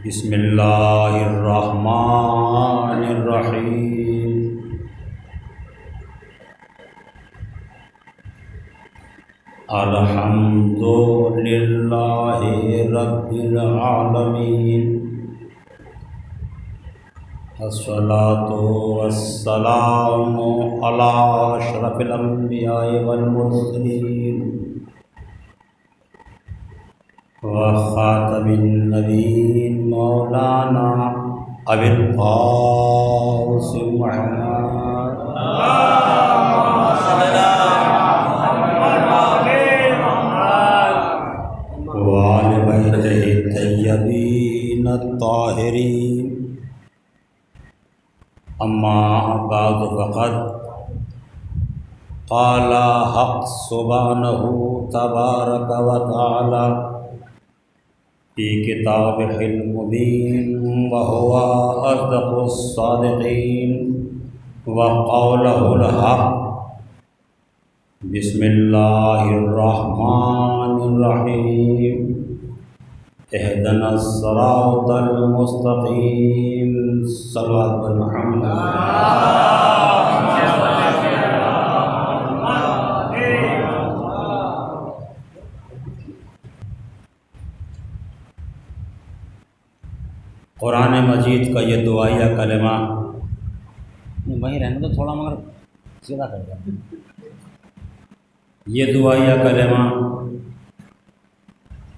بسم اللہ الرحمن الرحیم۔ الحمد للہ رب العالمین، الصلاۃ والسلام علی اشرف الانبیاء والمرسلین وخاتم النبیین مولانا ابی القاسم محمد وآل بیتہ الطیبین الطاہرین، اما بعد فقد قال حق سبحانہ تبارک و تعالی فی کتابہ المبین وہو اصدق الصادقین وقولہ الحق۔ بسم اللہ الرحمن الرحیم، اہدنا الصراط المستقیم، صلوات محمد۔ قرآن مجید کا یہ دعائیہ کلمہ وہیں رہنے تو تھوڑا مگر سیدھا کر دیں۔ یہ دعائیہ کلمہ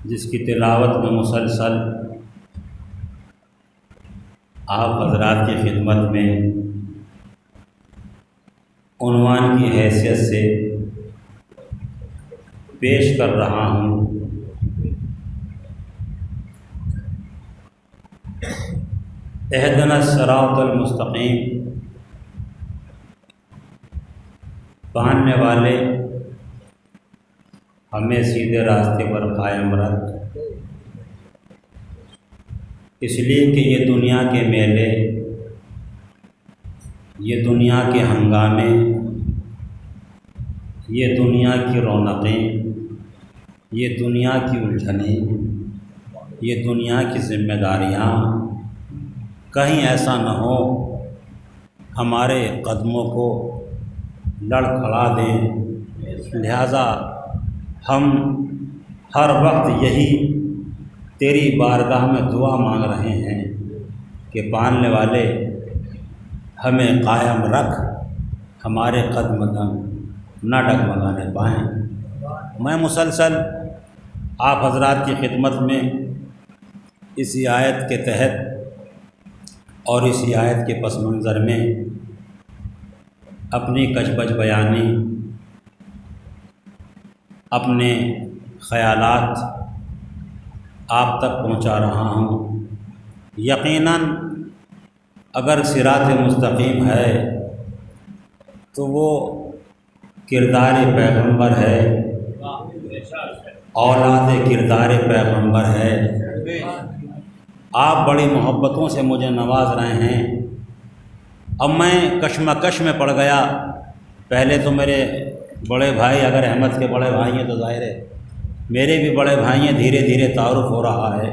جس کی تلاوت میں مسلسل آپ حضرات کی خدمت میں عنوان کی حیثیت سے پیش کر رہا ہوں، اہدنا الصراط المستقیم، پانے والے ہمیں سیدھے راستے پر قائم رکھ۔ اس لیے کہ یہ دنیا کے میلے، یہ دنیا کے ہنگامے، یہ دنیا کی رونقیں، یہ دنیا کی الجھنیں، یہ دنیا کی ذمہ داریاں کہیں ایسا نہ ہو ہمارے قدموں کو لڑکھڑا دیں۔ لہذا ہم ہر وقت یہی تیری بارگاہ میں دعا مانگ رہے ہیں کہ پالنے والے ہمیں قائم رکھ، ہمارے قدم نہ ڈگمگانے پائیں۔ میں مسلسل آپ حضرات کی خدمت میں اسی آیت کے تحت اور اسی آیت کے پس منظر میں اپنی کچبج بیانی، اپنے خیالات آپ تک پہنچا رہا ہوں۔ یقیناً اگر صراط مستقیم ہے تو وہ کردار پیغمبر ہے، اولاد کردار پیغمبر ہے۔ آپ بڑی محبتوں سے مجھے نواز رہے ہیں۔ اب میں کشمکش میں پڑ گیا۔ پہلے تو میرے بڑے بھائی، اگر احمد کے بڑے بھائی ہیں تو ظاہر ہے میرے بھی بڑے بھائی ہیں، دھیرے دھیرے تعارف ہو رہا ہے۔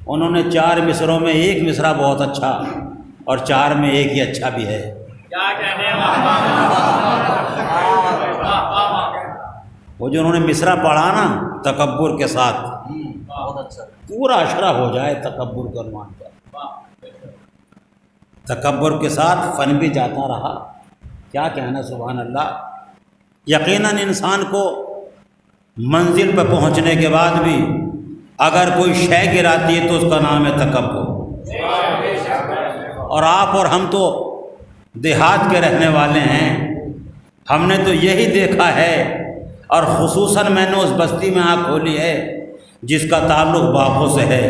انہوں نے 4 مصروں میں ایک مصرع بہت اچھا اور 4 میں ایک ہی اچھا بھی ہے۔ وہ جو انہوں نے مصرع پڑھا نا تکبر کے ساتھ، پورا اشرح ہو جائے تکبر کا عنوان پر۔ تکبر کے ساتھ فن بھی جاتا رہا، کیا کہنا، سبحان اللہ۔ یقیناً انسان کو منزل پہ پہنچنے کے بعد بھی اگر کوئی شے گراتی ہے تو اس کا نام ہے تکبر۔ اور آپ اور ہم تو دیہات کے رہنے والے ہیں، ہم نے تو یہی دیکھا ہے، اور خصوصاً میں نے اس بستی میں آنکھ کھولی ہے جس کا تعلق باغوں سے ہے۔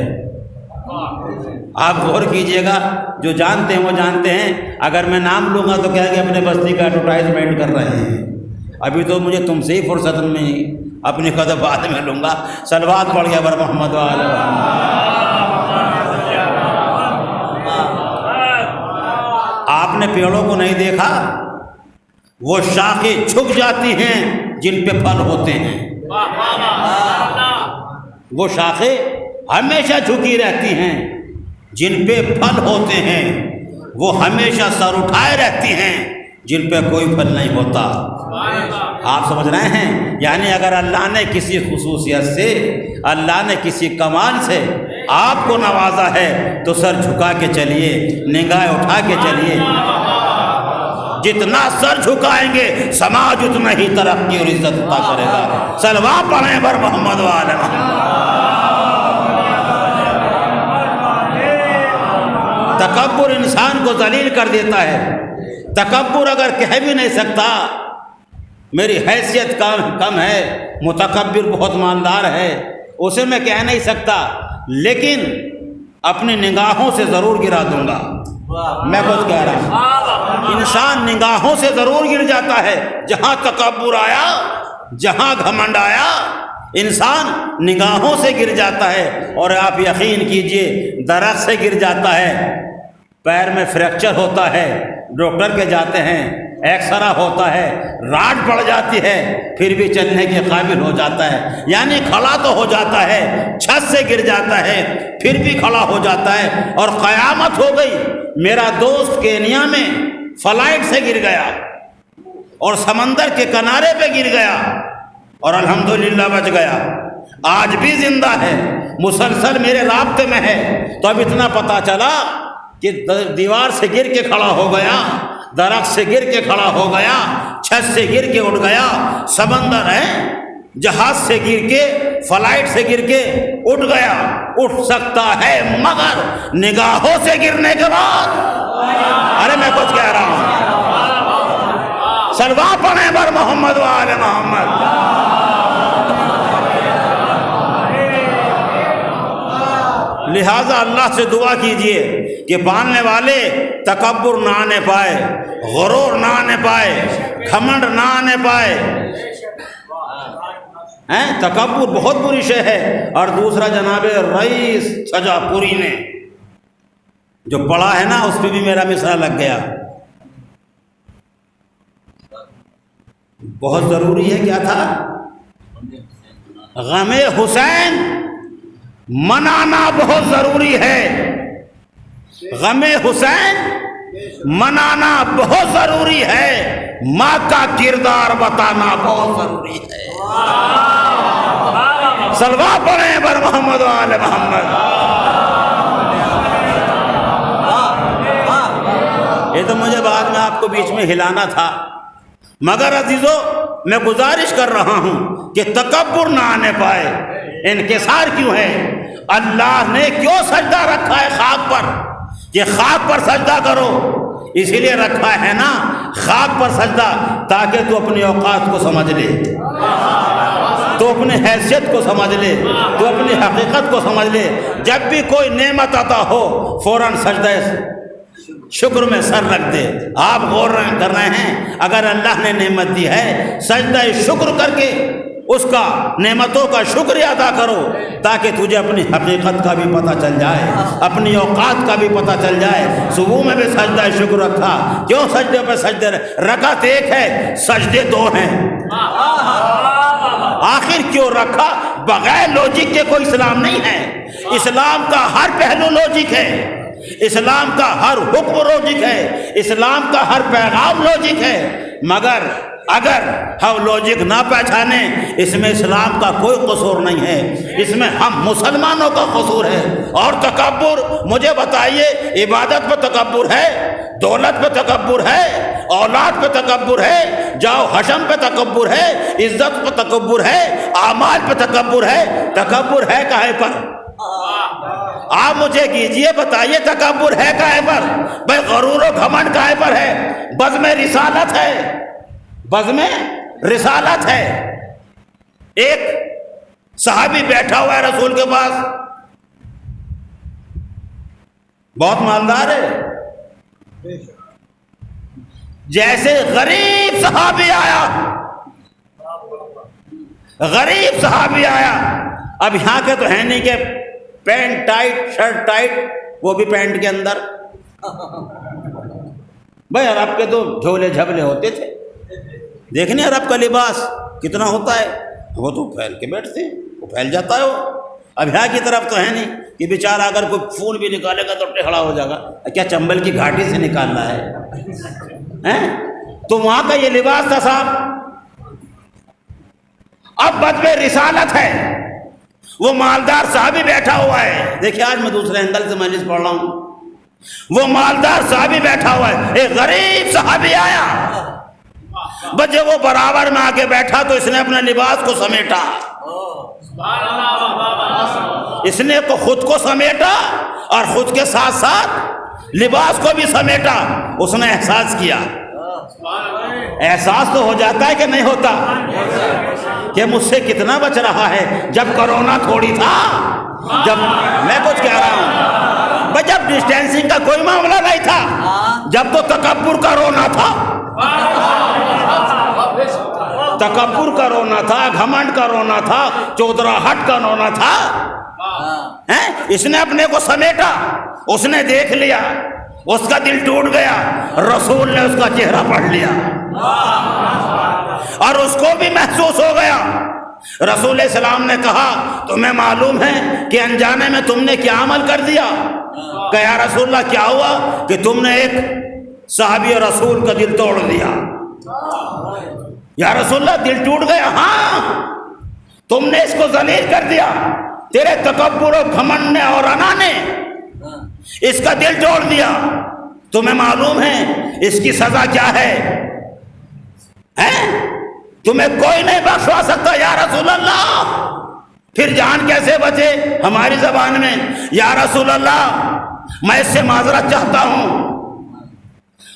آپ غور کیجئے گا، جو جانتے ہیں وہ جانتے ہیں، اگر میں نام لوں گا تو کہیں گے اپنے بستی کا ایڈورٹائزمنٹ کر رہے ہیں۔ ابھی تو مجھے تم سے ہی فرصت نہیں، اپنی قدر بعد میں لوں گا۔ صلوات پڑھیے بر محمد وآلہ محمد۔ آپ نے پیڑوں کو نہیں دیکھا، وہ شاخیں جھک جاتی ہیں جن پہ پھل ہوتے ہیں، وہ شاخیں ہمیشہ جھکی رہتی ہیں، جن پہ پھل ہوتے ہیں وہ ہمیشہ سر اٹھائے رہتی ہیں، جن پہ کوئی پھل نہیں ہوتا۔ آپ سمجھ رہے ہیں؟ یعنی اگر اللہ نے کسی خصوصیت سے، اللہ نے کسی کمال سے آپ کو نوازا ہے تو سر جھکا کے چلیے، نگاہ اٹھا کے چلیے۔ جتنا سر جھکائیں گے سماج اتنا ہی ترقی اور عزت عطا کرے گا۔ صلوات پڑھیں بر محمد وآل محمد۔ تکبر انسان کو ذلیل کر دیتا ہے۔ تکبر اگر کہہ بھی نہیں سکتا میری حیثیت کم ہے، متکبر بہت مالدار ہے، اسے میں کہہ نہیں سکتا، لیکن اپنی نگاہوں سے ضرور گرا دوں گا۔ میں کچھ کہہ رہا ہوں، انسان نگاہوں سے ضرور گر جاتا ہے۔ جہاں تکبر آیا، جہاں گھمنڈ آیا، انسان نگاہوں سے گر جاتا ہے۔ اور آپ یقین کیجئے درخت سے گر جاتا ہے، پیر میں فریکچر ہوتا ہے، ڈاکٹر کے جاتے ہیں، ایکسرا ہوتا ہے، راڈ پڑ جاتی ہے، پھر بھی چلنے کے قابل ہو جاتا ہے، یعنی کھڑا تو ہو جاتا ہے، چھت سے گر جاتا ہے پھر بھی کھڑا ہو جاتا ہے۔ اور قیامت ہو گئی، میرا دوست کینیا میں فلائٹ سے گر گیا اور سمندر کے کنارے پہ گر گیا اور الحمدللہ بچ گیا، آج بھی زندہ ہے، مسلسل میرے رابطے میں ہے۔ تو اب اتنا پتہ چلا کہ دیوار سے گر کے کھڑا ہو گیا، درخت سے گر کے کھڑا ہو گیا، چھت سے گر کے اٹھ گیا، سمندر ہے، جہاز سے گر کے، فلائٹ سے گر کے اٹھ گیا، اٹھ سکتا ہے مگر نگاہوں سے گرنے کے بعد۔ ارے میں کچھ کہہ رہا ہوں، صلوات پڑھیں بر محمد وآل محمد۔ لہٰذا اللہ سے دعا کیجئے کہ پالنے والے تکبر نہ آنے پائے، غرور نہ آنے پائے، گھمنڈ نہ آنے پائے۔ تکبر بہت بری شے ہے۔ اور دوسرا جناب رئیس سجا پوری نے جو پڑھا ہے نا، اس پہ بھی میرا مصرع لگ گیا۔ بہت ضروری ہے، کیا تھا؟ غم حسین منانا بہت ضروری ہے، غم حسین منانا بہت ضروری ہے، ماں کا کردار بتانا بہت ضروری ہے۔ صلوات پڑھیں بر محمد وآل محمد۔ یہ تو مجھے بعد میں آپ کو بیچ میں ہلانا تھا، مگر عزیزو میں گزارش کر رہا ہوں کہ تکبر نہ آنے پائے۔ انکسار کیوں ہے؟ اللہ نے کیوں سجدہ رکھا ہے خاک پر؟ کہ خاک پر سجدہ کرو، اسی لیے رکھا ہے نا خاک پر سجدہ، تاکہ تو اپنی اوقات کو سمجھ لے، تو اپنی حیثیت کو سمجھ لے، تو اپنی حقیقت کو سمجھ لے۔ جب بھی کوئی نعمت عطا ہو فوراً سجدہ شکر میں سر رکھ دے۔ آپ غور کر رہے ہیں، اگر اللہ نے نعمت دی ہے سجدہ شکر کر کے اس کا نعمتوں کا شکریہ ادا کرو، تاکہ تجھے اپنی حقیقت کا بھی پتہ چل جائے، اپنی اوقات کا بھی پتہ چل جائے۔ صبح میں بھی سجدہ شکر رکھا، کیوں سجدے پہ سجدے؟ رکعت ایک ہے، سجدے دو ہیں، آخر کیوں رکھا؟ بغیر لوجک کے کوئی اسلام نہیں ہے۔ اسلام کا ہر پہلو لوجک ہے، اسلام کا ہر حکم لوجک ہے، اسلام کا ہر پیغام لوجک ہے، مگر اگر ہم لوجک نہ پہچانے اس میں اسلام کا کوئی قصور نہیں ہے، اس میں ہم مسلمانوں کا قصور ہے۔ اور تکبر، مجھے بتائیے، عبادت پہ تکبر ہے، دولت پہ تکبر ہے، اولاد پہ تکبر ہے، جاؤ حشم پہ تکبر ہے، عزت پہ تکبر ہے، اعمال پہ تکبر ہے، تکبر ہے کاہے پر؟ آپ مجھے کیجئے، بتائیے تکبر ہے کاہے پر؟ بھائی غرور و گھمنڈ کاہے پر ہے؟ بزم رسالت ہے، بزم رسالت ہے۔ ایک صحابی بیٹھا ہوا ہے رسول کے پاس، بہت مالدار ہے، جیسے غریب صحابی آیا، غریب صحابی آیا، اب یہاں کے تو ہے نہیں کہ پینٹ ٹائٹ، شرٹ ٹائٹ، وہ بھی پینٹ کے اندر، بھائی عرب کے تو جھولے جھبلے ہوتے تھے، دیکھنے عرب کا لباس کتنا ہوتا ہے، وہ تو پھیل کے بیٹھتے ہیں، وہ پھیل جاتا ہے وہ۔ اب حیا کی طرف تو ہے نہیں کہ بیچارہ اگر کوئی پھول بھی نکالے گا تو ٹیڑھا ہو جائے گا، کیا چمبل کی گھاٹی سے نکالنا ہے؟ تو وہاں کا یہ لباس تھا صاحب۔ اب بدب رسالت ہے، وہ مالدار صحابی بیٹھا ہوا ہے، دیکھیں آج میں دوسرے اینگل سے مجلس پڑھ رہا ہوں، وہ مالدار صحابی بیٹھا ہوا ہے، ایک غریب صحابی آیا، بس جب وہ برابر میں آ کے بیٹھا تو اس نے اپنے لباس کو سمیٹا، اس نے خود کو سمیٹا اور خود کے ساتھ ساتھ لباس کو بھی سمیٹا۔ اس نے احساس کیا، احساس تو ہو جاتا ہے کہ نہیں ہوتا کہ مجھ سے کتنا بچ رہا ہے۔ جب کرونا تھوڑی تھا، جب میں کچھ کہہ رہا ہوں بھائی، جب ڈسٹینسنگ کا کوئی معاملہ نہیں تھا، جب تو تکبر کا رونا تھا، تکبر کا رونا تھا، گھمنڈ کا رونا تھا، چودراہٹ کا رونا تھا، اس نے اپنے کو سمیٹا، اس نے دیکھ لیا، اس کا دل ٹوٹ گیا، رسول نے اس کا چہرہ پڑھ لیا اور اس کو بھی محسوس ہو گیا۔ رسول السلام نے کہا تمہیں معلوم ہے کہ انجانے میں تم نے کیا عمل کر دیا؟ کہ یا رسول اللہ کیا ہوا؟ کہ تم نے ایک صحابی رسول کا دل توڑ دیا۔ یا رسول اللہ دل ٹوٹ گیا؟ ہاں، تم نے اس کو ذلیل کر دیا، تیرے تکبر و گھمنڈ نے اور انا نے اس کا دل توڑ دیا۔ تمہیں معلوم ہے اس کی سزا کیا ہے؟ تمہیں کوئی نہیں بخشوا سکتا یا رسول اللہ۔ پھر جان کیسے بچے؟ ہماری زبان میں یا رسول اللہ میں اس سے معذرت چاہتا ہوں۔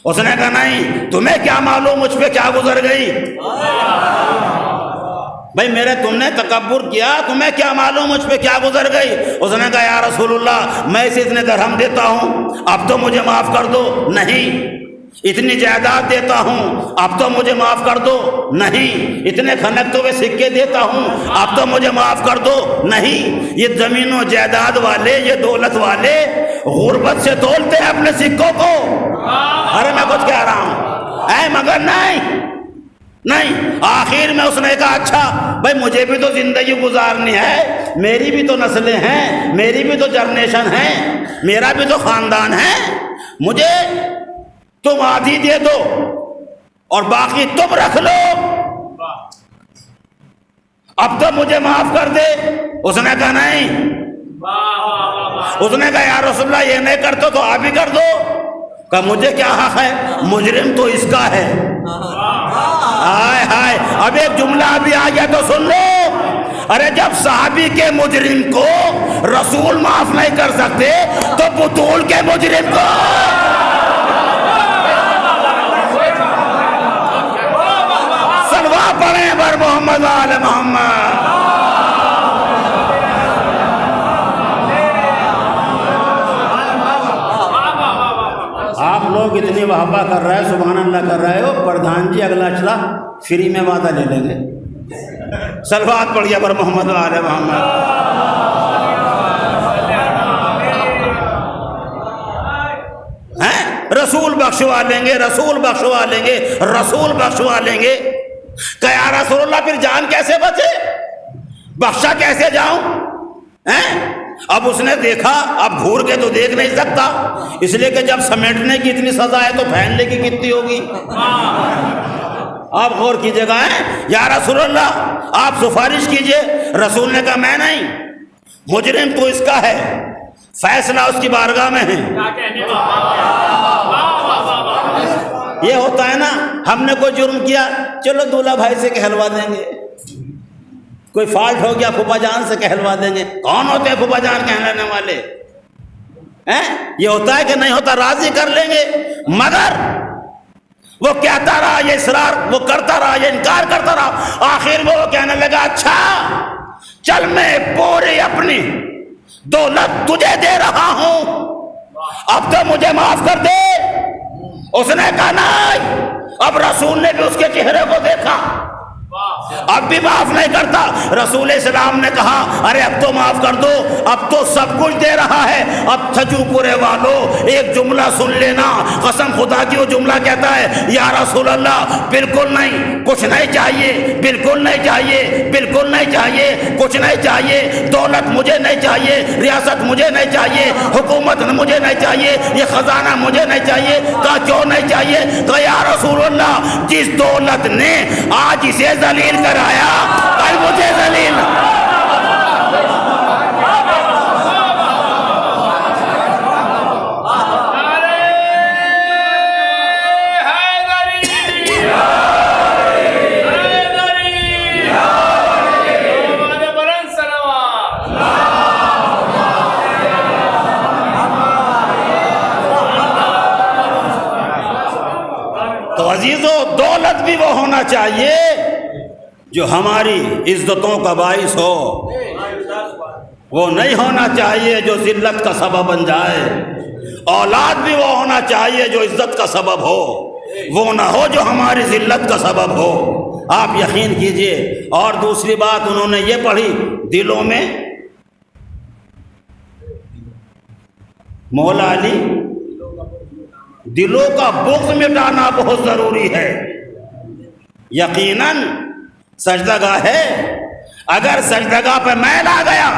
اس نے کہا نہیں، تمہیں کیا معلوم مجھ پہ کیا گزر گئی؟ بھائی میرے تم نے تکبر کیا، تمہیں کیا معلوم مجھ پہ کیا گزر گئی؟ اس نے کہا یا رسول اللہ میں اسے اتنے درہم دیتا ہوں، اب تو مجھے معاف کر دو۔ نہیں، اتنی جائیداد دیتا ہوں، اب تو مجھے معاف کر دو۔ نہیں، اتنے کھنکتے ہوئے سکے دیتا ہوں، اب تو مجھے معاف کر دو۔ نہیں، یہ زمین و جائیداد والے، یہ دولت والے غربت سے تولتے ہیں اپنے سکوں کو۔ ارے میں کچھ کہہ رہا ہوں، مگر نہیں، آخر میں اس نے کہا اچھا بھائی مجھے بھی تو زندگی گزارنی ہے، میری بھی تو نسلیں ہیں، میری بھی تو جنریشن ہے، میرا بھی تو خاندان ہے، مجھے تم آدھی دے دو اور باقی تم رکھ لو، اب تو مجھے معاف کر دے۔ اس نے کہا نہیں، اس نے کہا یا رسول اللہ یہ نہیں کرتے تو آپ ہی کر دو۔ کہا مجھے کیا حق ہے، مجرم تو اس کا ہے۔ ہائے ہائے، اب ایک جملہ ابھی آ گیا تو سن لو۔ ارے جب صحابی کے مجرم کو رسول معاف نہیں کر سکتے تو بطول کے مجرم کو سلوا پڑھیں بر محمد آل محمد۔ آپ لوگ اتنی وہابہ کر رہے ہیں، سبحان اللہ کر رہے ہو، پردھان جی اگلا اچھلا فری میں وعدہ لے لیں گے۔ صلوات پڑھیے پر محمد و آل محمد۔ رسول بخشوا لیں گے، رسول بخشوا لیں گے، رسول بخشوا لیں گے۔ کہ یا رسول اللہ پھر جان کیسے بچے، بخشا کیسے جاؤں؟ اب اس نے دیکھا، اب گھور کے تو دیکھ نہیں سکتا، اس لیے کہ جب سمیٹنے کی اتنی سزا ہے تو پھیلنے کی کتنی ہوگی؟ آپ غور کیجئے گا۔ یا رسول اللہ آپ سفارش کیجئے۔ رسول نے کہا میں نہیں، مجرم تو اس کا ہے، فیصلہ اس کی بارگاہ میں ہے۔ یہ ہوتا ہے نا، ہم نے کوئی جرم کیا، چلو دولہا بھائی سے کہلوا دیں گے، کوئی فالٹ ہو گیا پھوپھا جان سے کہلوا دیں گے۔ کون ہوتے ہیں پھوپھا جان کہلانے والے؟ یہ ہوتا ہے کہ نہیں ہوتا؟ راضی کر لیں گے، مگر وہ کہتا رہا، یہ اصرار وہ کرتا رہا، یہ انکار کرتا رہا، آخر میں وہ کہنے لگا اچھا چل میں پوری اپنی دولت تجھے دے رہا ہوں، اب تو مجھے معاف کر دے۔ اس نے کہا نہیں۔ اب رسول نے بھی اس کے چہرے کو دیکھا، اب بھی معاف نہیں کرتا۔ رسول اسلام نے کہا ارے اب تو معاف کر دو، اب تو سب کچھ دے رہا ہے، اب تھجو پورے والو ایک جملہ سن لینا، قسم خدا کی وہ جملہ کہتا ہے یا رسول اللہ بالکل نہیں، کچھ نہیں چاہیے، بالکل نہیں چاہیے، بالکل نہیں چاہیے، کچھ نہیں چاہیے، دولت مجھے نہیں چاہیے، ریاست مجھے نہیں چاہیے، حکومت مجھے نہیں چاہیے، یہ خزانہ مجھے نہیں چاہیے۔ کہا کیوں نہیں چاہیے؟ کہا یا رسول اللہ جس دولت نے آج اسے ذلیل کرایا کل مجھے ذلیل۔ تو عزیزو دولت بھی وہ ہونا چاہیے جو ہماری عزتوں کا باعث ہو، وہ نہیں ہونا چاہیے جو ذلت کا سبب بن جائے۔ اولاد بھی وہ ہونا چاہیے جو عزت کا سبب ہو، وہ نہ ہو جو ہماری ذلت کا سبب ہو۔ آپ یقین کیجئے۔ اور دوسری بات انہوں نے یہ پڑھی دلوں میں مولا علی دلوں کا بغض مٹانا بہت ضروری ہے۔ یقیناً سجدہ گاہ ہے، اگر سجدہ گاہ پہ میل آ گیا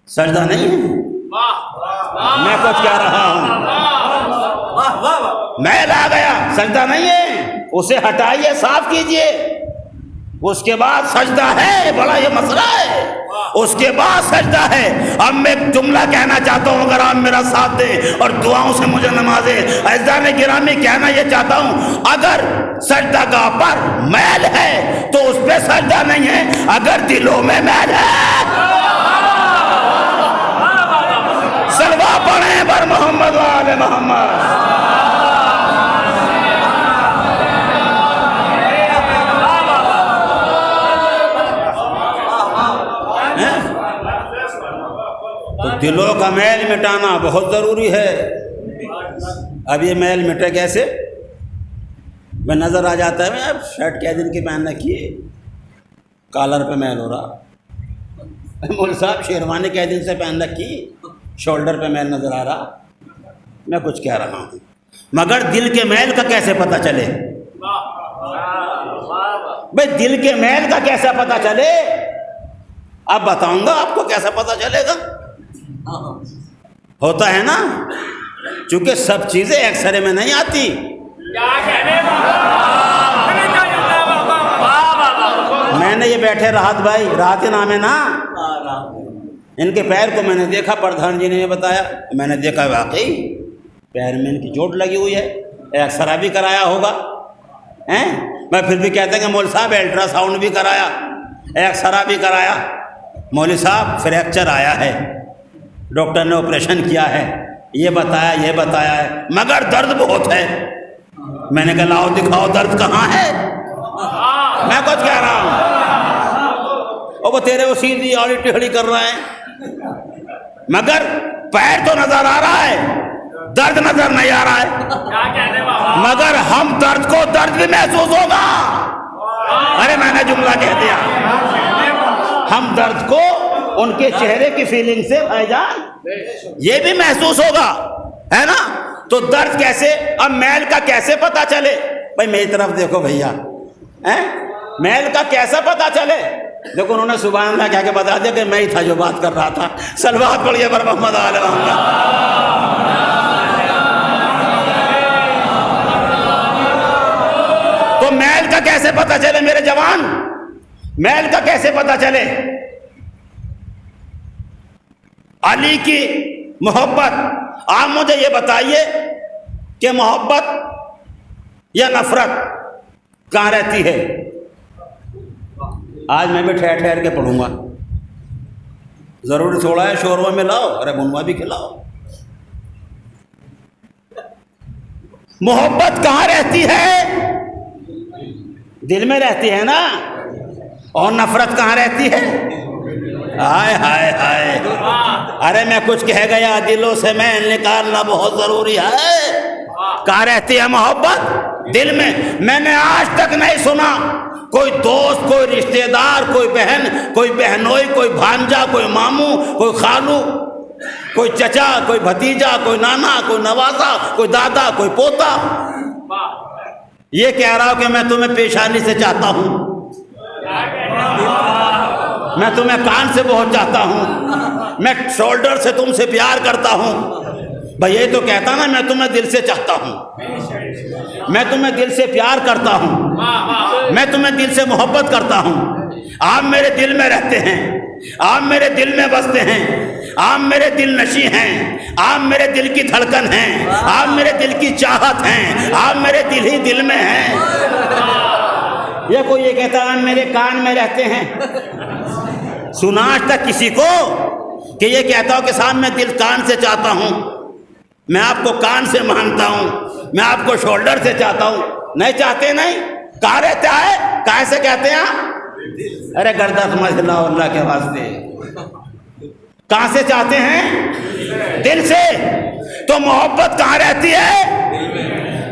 سجدہ نہیں ہے، میں کچھ کہہ رہا ہوں، میل آ گیا سجدہ نہیں ہے، اسے ہٹائیے، صاف کیجئے، اس کے بعد سجدہ ہے، بڑا یہ مسئلہ ہے، اس کے بعد سجدہ ہے۔ اب میں جملہ کہنا چاہتا ہوں، اگر آپ میرا ساتھ دیں اور دعاؤں سے مجھے نوازیں۔ عزیزان گرامی کہنا یہ چاہتا ہوں اگر سجدہ گاہ پر میل ہے تو اس پہ سجدہ نہیں ہے، اگر دلوں میں میل ہے صلوات پڑھیں بر محمد و آل محمد۔ تو دلوں کا میل مٹانا بہت ضروری ہے۔ اب یہ میل مٹے کیسے؟ میں نظر آ جاتا ہے، میں اب شرٹ کیا دن کی پہن رکھی ہے، کالر پہ میل ہو رہا، مول صاحب شیروانی کیا دن سے پہن رکھی، شولڈر پہ میل نظر آ رہا، میں کچھ کہہ رہا ہوں، مگر دل کے میل کا کیسے پتہ چلے؟ بھئی دل کے میل کا کیسا پتہ چلے؟ اب بتاؤں گا آپ کو کیسا پتہ چلے گا۔ ہوتا ہے نا، چونکہ سب چیزیں ایک سرے میں نہیں آتی۔ میں نے یہ بیٹھے راحت بھائی، راحت نام ہے نا، ان کے پیر کو میں نے دیکھا، پردھان جی نے یہ بتایا، میں نے دیکھا واقعی پیر میں ان کی چوٹ لگی ہوئی ہے، ایک سرا بھی کرایا ہوگا، میں پھر بھی کہتے ہیں کہ مول صاحب الٹرا ساؤنڈ بھی کرایا، ایک سرا بھی کرایا، مولوی صاحب فریکچر آیا ہے، ڈاکٹر نے آپریشن کیا ہے، یہ بتایا ہے، مگر درد بہت ہے۔ میں نے کہا لاؤ دکھاؤ درد کہاں ہے، میں کچھ کہہ رہا ہوں، اور وہ تیرے وہ سیدھی آڑی ٹہڑی کر رہے ہیں، مگر پیر تو نظر آ رہا ہے، درد نظر نہیں آ رہا ہے، مگر ہم درد کو درد بھی محسوس ہوگا۔ ارے میں نے جملہ کہہ دیا، ہم درد کو ان کے چہرے کی فیلنگ سے بھائی جان یہ بھی محسوس ہوگا، ہے نا؟ تو درد کیسے، اب میل کا کیسے پتا چلے؟ بھائی میری طرف دیکھو بھیا، میل کا کیسا پتا چلے؟ دیکھو انہوں نے سبحان اللہ کہہ کے بتا دیا کہ میں ہی تھا جو بات کر رہا تھا۔ صلوات پڑھیے بر محمد آل محمد۔ تو میل کا کیسے پتا چلے میرے جوان؟ میل کا کیسے پتا چلے؟ علی کی محبت، آپ مجھے یہ بتائیے کہ محبت یا نفرت کہاں رہتی ہے؟ آج میں بھی ٹھہر ٹھہر کے پڑھوں گا، ضروری تھوڑا ہے شوربہ میں لاؤ، ارے بنوا بھی کھلاؤ۔ محبت کہاں رہتی ہے؟ دل میں رہتی ہے نا، اور نفرت کہاں رہتی ہے؟ ہائے ہائے ہائے، ارے میں کچھ کہہ گیا، دلوں سے میل نکالنا بہت ضروری ہے۔ کہاں رہتی ہے محبت؟ دل میں۔ میں نے آج تک نہیں سنا کوئی دوست، کوئی رشتہ دار، کوئی بہن، کوئی بہنوئی، کوئی بھانجا، کوئی ماموں، کوئی خالو، کوئی چچا، کوئی بھتیجا، کوئی نانا، کوئی نوازا، کوئی دادا، کوئی پوتا. یہ کہہ رہا ہوں کہ میں تمہیں پیشانی سے چاہتا ہوں، میں تمہیں کان سے بہت چاہتا ہوں، میں شولڈر سے تم سے پیار کرتا ہوں. بھئی یہ تو کہتا نا میں تمہیں دل سے چاہتا ہوں، میں تمہیں دل سے پیار کرتا ہوں، میں تمہیں دل سے محبت کرتا ہوں. آپ میرے دل میں رہتے ہیں، آپ میرے دل میں بستے ہیں، آپ میرے دل نشیں ہیں، آپ میرے دل کی دھڑکن ہیں، آپ میرے دل کی چاہت ہیں، آپ میرے دل ہی دل میں ہیں. یہ کوئی یہ کہتا ہے میرے کان میں رہتے ہیں؟ سنا آج تک کسی کو کہ یہ کہتا ہوں کہ صاحب میں دل کان سے چاہتا ہوں، میں آپ کو کان سے مانتا ہوں، میں آپ کو شولڈر سے چاہتا ہوں؟ نہیں چاہتے. نہیں کہاں رہتا ہے؟ کہاں سے کہتے ہیں؟ ارے گردہ سمجھ لاؤ اللہ کے واسطے. کہاں سے چاہتے ہیں؟ دل سے. تو محبت کہاں رہتی ہے؟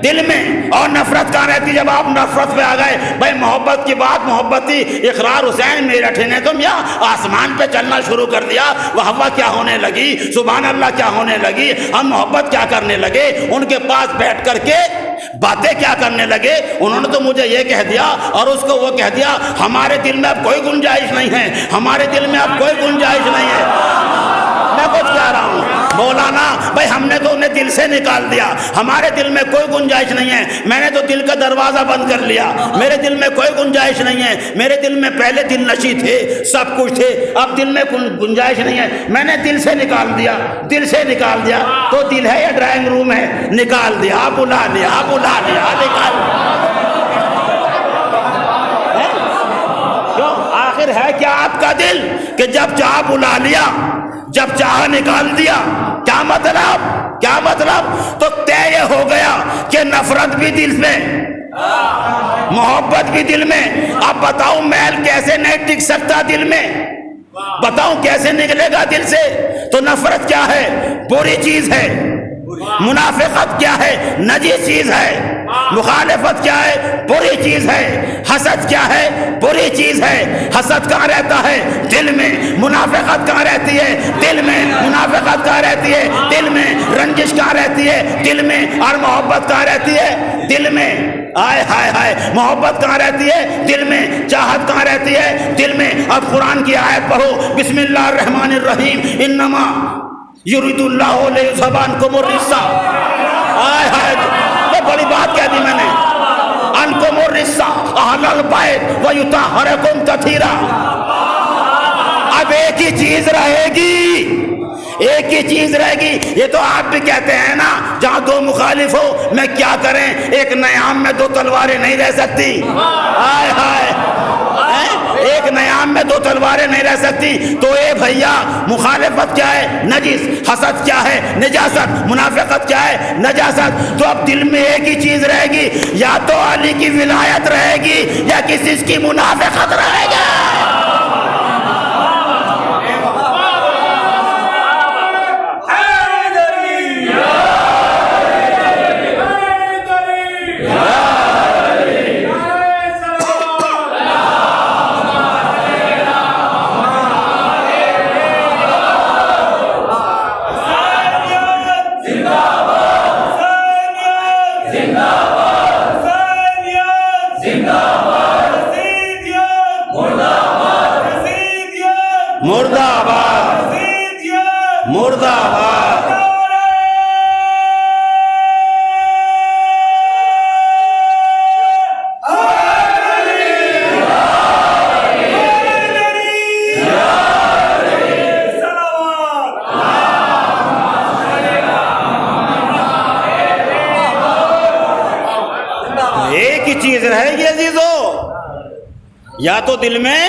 دل میں. اور نفرت کہاں رہتی؟ جب آپ نفرت پہ آ گئے. بھائی محبت کی بات محبت تھی. اقرار حسین میرٹھ نے تو میاں آسمان پہ چلنا شروع کر دیا. وہ کیا ہونے لگی، سبحان اللہ کیا ہونے لگی. ہم محبت کیا کرنے لگے، ان کے پاس بیٹھ کر کے باتیں کیا کرنے لگے. انہوں نے تو مجھے یہ کہہ دیا اور اس کو وہ کہہ دیا. ہمارے دل میں اب کوئی گنجائش نہیں ہے، ہمارے دل میں اب کوئی گنجائش نہیں ہے. میں کچھ کہہ رہا ہوں مولانا بھائی ہم نے تو انہیں دل سے نکال دیا، ہمارے دل میں کوئی گنجائش نہیں ہے. میں نے تو دل کا دروازہ بند کر لیا، میرے دل میں کوئی گنجائش نہیں ہے. میرے دل میں پہلے دل نشی تھے، سب کچھ تھے، اب دل میں گنجائش نہیں ہے. میں نے دل سے نکال دیا، دل سے نکال دیا. تو دل ہے یا ڈرائنگ روم ہے؟ نکال دیا، بلا لیا، بلا لیا، نکال کیوں؟ آخر ہے کیا آپ کا دل کہ جب چاہ بلا لیا، جب چاہ نکال دیا؟ کیا مطلب؟ کیا مطلب؟ تو طے یہ ہو گیا کہ نفرت بھی دل میں، محبت بھی دل میں. اب بتاؤں میل کیسے نہیں ٹک سکتا دل میں؟ بتاؤں کیسے نکلے گا دل سے؟ تو نفرت کیا ہے؟ بری چیز ہے. منافقت کیا ہے؟ نجس چیز ہے. مخالفت کیا ہے؟ بری چیز ہے. حسد کیا ہے؟ بری چیز ہے. حسد کہاں رہتا ہے؟ دل میں. منافقت کہاں رہتی ہے؟ دل میں. منافقت کہاں رہتی ہے؟ دل میں. رنجش کہاں رہتی ہے؟ دل میں. اور محبت کہاں رہتی ہے؟ دل میں. آئے ہائے ہائے، محبت کہاں رہتی ہے؟ دل میں. چاہت کہاں رہتی ہے؟ دل میں. اب قرآن کی آیت پڑھو، بسم اللہ الرحمن الرحیم، انما یرید اللہ لیذھب عنکم الرجس. آئے ہائے، یہ بڑی بات کہہ دی میں نے. عنکم الرجس اہل البیت ویطہرکم تطہیرا. اب ایک ہی چیز رہے گی، ایک ہی چیز رہے گی. یہ تو آپ بھی کہتے ہیں نا جہاں دو مخالف ہو میں کیا کریں، ایک نیام میں دو تلواریں نہیں رہ سکتی. ہائے ہائے، ایک نیام میں دو تلواریں نہیں رہ سکتی. تو اے بھیا مخالفت کیا ہے؟ نجس. حسد کیا ہے؟ نجاست. منافقت کیا ہے؟ نجاست. تو اب دل میں ایک ہی چیز رہے گی، یا تو علی کی ولایت رہے گی یا کسی کی منافقت رہے گا. مردہ آباد، مردہ آباد. ایک ہی چیز رہے گی عزیزو، یا تو دل میں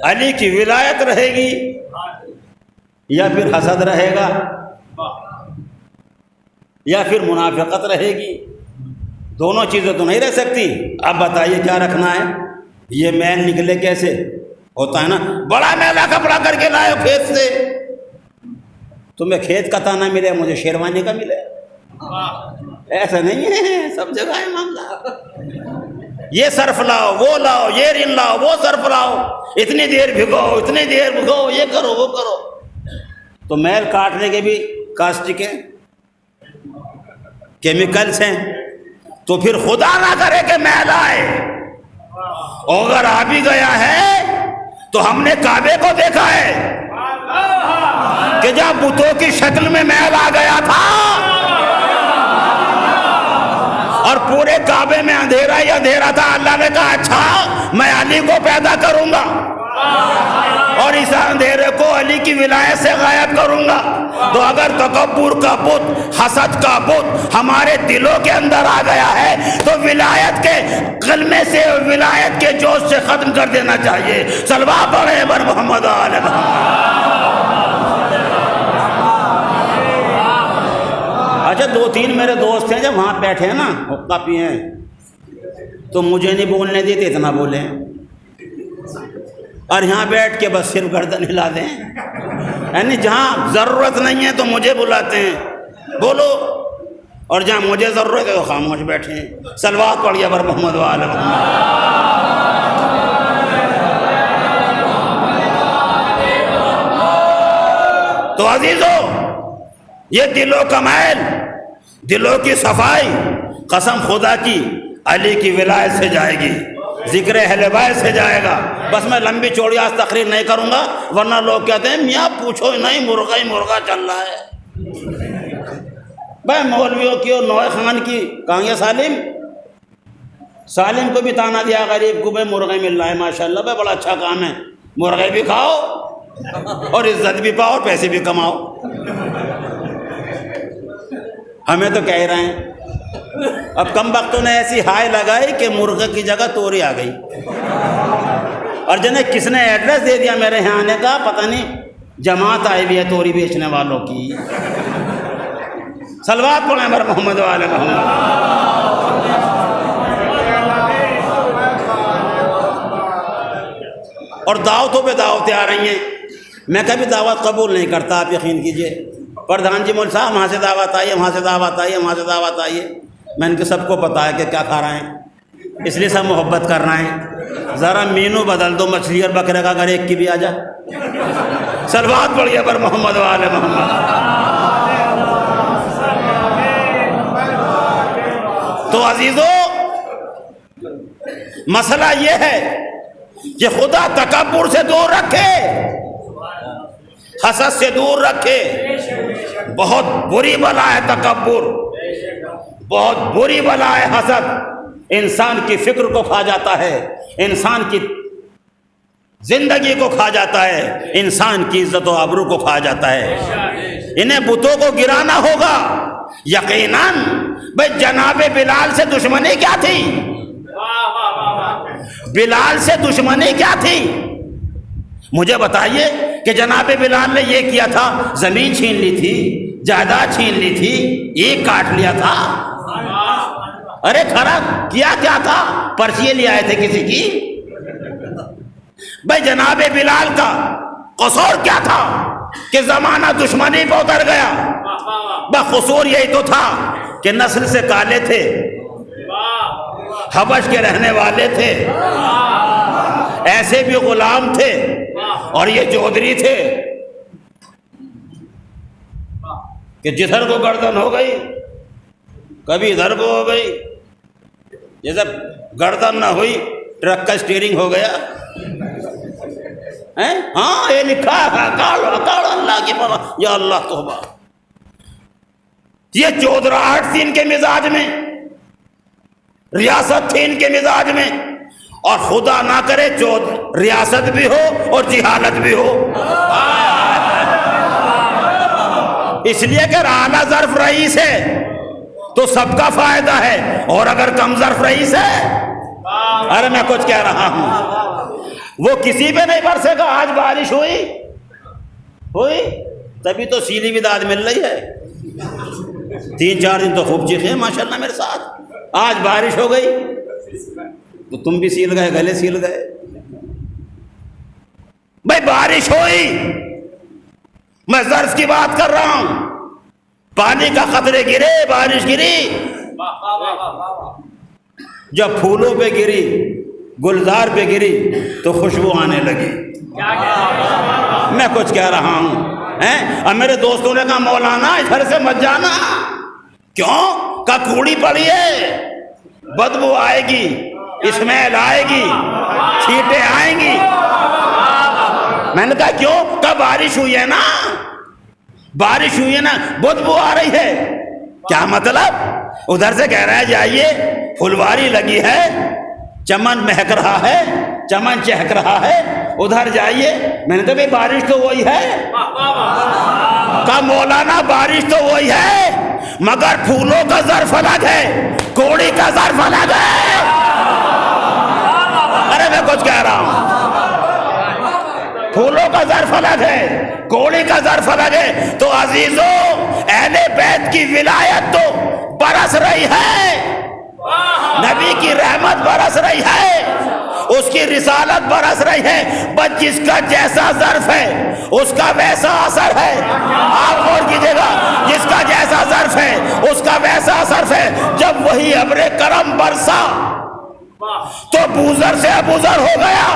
علی کی ولایت رہے گی یا پھر حسد رہے گا یا پھر منافقت رہے گی. دونوں چیزیں تو نہیں رہ سکتی. اب بتائیے کیا رکھنا ہے؟ یہ میل نکلے کیسے؟ ہوتا ہے نا بڑا میلا کپڑا کر کے لائے کھیت سے، تمہیں کھیت کا تانا ملے مجھے شیروانی کا ملے. ایسا نہیں ہے، سب جگہ ہے معاملہ. یہ صرف لاؤ، وہ لاؤ، یہ رن لاؤ، وہ صرف لاؤ، اتنی دیر بھگو، اتنی دیر بھگو، یہ کرو وہ کرو. تو میل کاٹنے کے بھی کاسٹک ہیں، کیمیکلز ہیں. تو پھر خدا نہ کرے کہ میل آئے، اور اگر آ بھی گیا ہے تو ہم نے کعبے کو دیکھا ہے کہ جب بتوں کی شکل میں میل آ گیا تھا اور پورے کعبے میں اندھیرا ہی اندھیرا تھا، اللہ نے کہا اچھا میں علی کو پیدا کروں گا اور اس اندھیرے کو علی کی ولایت سے غائب کروں گا. تو اگر تکبر کا بت، حسد کا بت ہمارے دلوں کے اندر آ گیا ہے تو ولایت کے کلمے سے، ولایت کے جوش سے ختم کر دینا چاہیے. صلوات پڑھیں بر محمد آل محمد. اچھا 2-3 میرے دوست ہیں جب وہاں بیٹھے ہیں نا حقہ پیے ہیں تو مجھے نہیں بولنے دیتے، اتنا بولیں، اور یہاں بیٹھ کے بس صرف گردن ہلا دیں. یعنی جہاں ضرورت نہیں ہے تو مجھے بلاتے ہیں بولو، اور جہاں مجھے ضرورت ہے تو خاموش بیٹھے ہیں. صلوات پڑھیے بر محمد وآل محمد. تو عزیزو، یہ دلوں کا میل، دلوں کی صفائی قسم خدا کی علی کی ولایت سے جائے گی، ذکر اہل بیت سے جائے گا. بس میں لمبی چوڑی آج تقریر نہیں کروں گا ورنہ لوگ کہتے ہیں میاں پوچھو نہیں، مرغا ہی مرغا چل رہا ہے. بھائی مولویوں کی اور نوح خان کی کہاں یہ سالم کو بھی تانا دیا غریب کو، بھائی مرغے مل رہا ہے ماشاءاللہ، بھائی بڑا اچھا کام ہے، مرغے بھی کھاؤ اور عزت بھی پاؤ اور پیسے بھی کماؤ. ہمیں تو کہہ رہے ہیں. اب کم وقتوں نے ایسی ہائے لگائی کہ مرغے کی جگہ توری آ گئی، اور جنہیں کس نے ایڈریس دے دیا میرے یہاں آنے کا پتہ نہیں، جماعت آئی ہوئی ہے توری بیچنے والوں کی. صلوات پڑھیں بر محمد والے محمد. اور دعوتوں پہ دعوتیں آ رہی ہیں. میں کبھی دعوت قبول نہیں کرتا، آپ یقین کیجئے. پردھان جی مول صاحب وہاں سے دعوت آئی ہے، وہاں سے دعوت آئی ہے، وہاں سے دعوت آئی ہے. میں ان کے سب کو پتا ہے کہ کیا کھا رہے ہیں، اس لیے سب محبت کر رہے ہیں. ذرا مینو بدل دو، مچھلی اور بکرے کا اگر ایک کی بھی آ جائے. صلوات پڑھیے پر محمد والے محمد. تو عزیزو، مسئلہ یہ ہے کہ خدا تکبر سے دور رکھے، حسد سے دور رکھے. بہت بری بلا ہے تکبر، بہت بری بلا ہے حسد. انسان کی فکر کو کھا جاتا ہے، انسان کی زندگی کو کھا جاتا ہے، انسان کی عزت و آبرو کو کھا جاتا ہے. انہیں بتوں کو گرانا ہوگا یقیناً. بھئی جناب بلال سے دشمنی کیا تھی؟ بلال سے دشمنی کیا تھی؟ مجھے بتائیے کہ جناب بلال نے یہ کیا تھا، زمین چھین لی تھی، جائیداد چھین لی تھی، ایک کاٹ لیا تھا. ارے کھڑا کیا کیا تھا؟ پرچیاں لے آئے تھے کسی کی. بھائی جناب بلال کا قصور کیا تھا کہ زمانہ دشمنی پہ اتر گیا؟ قصور یہی تو تھا کہ نسل سے کالے تھے، حبش کے رہنے والے تھے، ایسے بھی غلام تھے، اور یہ چودھری تھے کہ جدھر کو گردن ہو گئی کبھی ادھر کو ہو گئی. جیسے گردن نہ ہوئی ٹرک کا اسٹیئرنگ ہو گیا. ہاں یہ لکھا ہے اکاڑ اللہ کی پناہ، یا اللہ توبہ. یہ چودراہٹ تھی ان کے مزاج میں، ریاست تھی ان کے مزاج میں، اور خدا نہ کرے ریاست بھی ہو اور جہالت بھی ہو. اس لیے کہ اعلیٰ ظرف رئیس ہے تو سب کا فائدہ ہے، اور اگر کم ظرف رئیس ہے، ارے میں کچھ کہہ رہا ہوں، وہ کسی پہ نہیں برسے گا. آج بارش ہوئی تبھی تو سیلی بھی داد مل رہی ہے. 3-4 دن تو خوب چیخے ماشاءاللہ میرے ساتھ. آج بارش ہو گئی تو تم بھی سیل گئے، گلے سیل گئے. بھائی بارش ہوئی، میں ظرف کی بات کر رہا ہوں، پانی کا قطرے گرے، بارش گری، جب پھولوں پہ گری، گلزار پہ گری تو خوشبو آنے لگی۔ میں کچھ کہہ رہا ہوں اب میرے دوستوں نے کہا مولانا ادھر سے مت جانا۔ کیوں؟ کہ کوڑی پڑی ہے، بدبو آئے گی، اسمیل آئے گی، چھینٹیں آئیں گی۔ میں نے کہا کیوں؟ کہ بارش ہوئی ہے نا، بارش ہوئی ہے نا، بدبو آ رہی ہے۔ کیا مطلب؟ ادھر سے کہہ رہا ہے جائیے، پھلواری لگی ہے، چمن مہک رہا ہے، چمن چہک رہا ہے، ادھر جائیے۔ میں نے کہا بھائی بارش تو وہی ہے۔ کہا مولانا بارش تو وہی ہے مگر پھولوں کا ظرف الگ ہے، کوڑی کا ظرف الگ ہے۔ ارے میں کچھ کہہ رہا ہوں، پھولوں کا ظرف الگ ہے، کوڑی کا ظرف الگ ہے۔ تو عزیزو اہل بیت کی ولایت تو برس رہی ہے، نبی کی رحمت برس رہی ہے، اس کی رسالت برس رہی ہے، بس جس کا جیسا ظرف ہے اس کا ویسا اثر ہے۔ آپ غور کیجئے گا، جس کا جیسا ظرف ہے اس کا ویسا اثر ہے۔ جب وہی ابر کرم برسا تو بوزر سے ابوذر ہو گیا،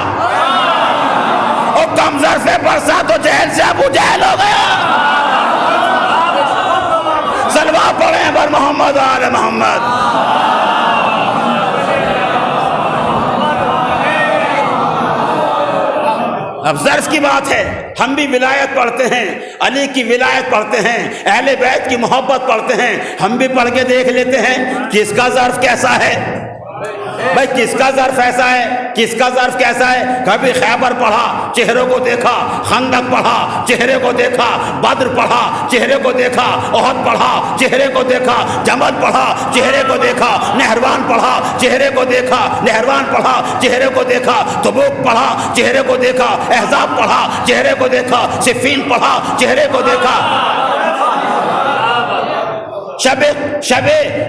اور کم ظرف برسا تو جہل سے ابو جہل ہو گیا۔ صلوات پڑھیں بر محمد آل محمد۔ اب ظرف کی بات ہے، ہم بھی ولایت پڑھتے ہیں، علی کی ولایت پڑھتے ہیں، اہل بیت کی محبت پڑھتے ہیں، ہم بھی پڑھ کے دیکھ لیتے ہیں کس کا ظرف کیسا ہے۔ بھائی کس کا ظرف ایسا ہے، کس کا ظرف کیسا ہے؟ کبھی خیبر پڑھا، چہروں کو دیکھا، خندق پڑھا، چہرے کو دیکھا، بدر پڑھا، چہرے کو دیکھا، احد پڑھا، چہرے کو دیکھا، جمل پڑھا، چہرے کو دیکھا، نہروان پڑھا، چہرے کو دیکھا، نہروان پڑھا، چہرے کو دیکھا، تبوک پڑھا، چہرے کو دیکھا، احزاب پڑھا، چہرے کو دیکھا، صفین پڑھا، چہرے کو دیکھا، شب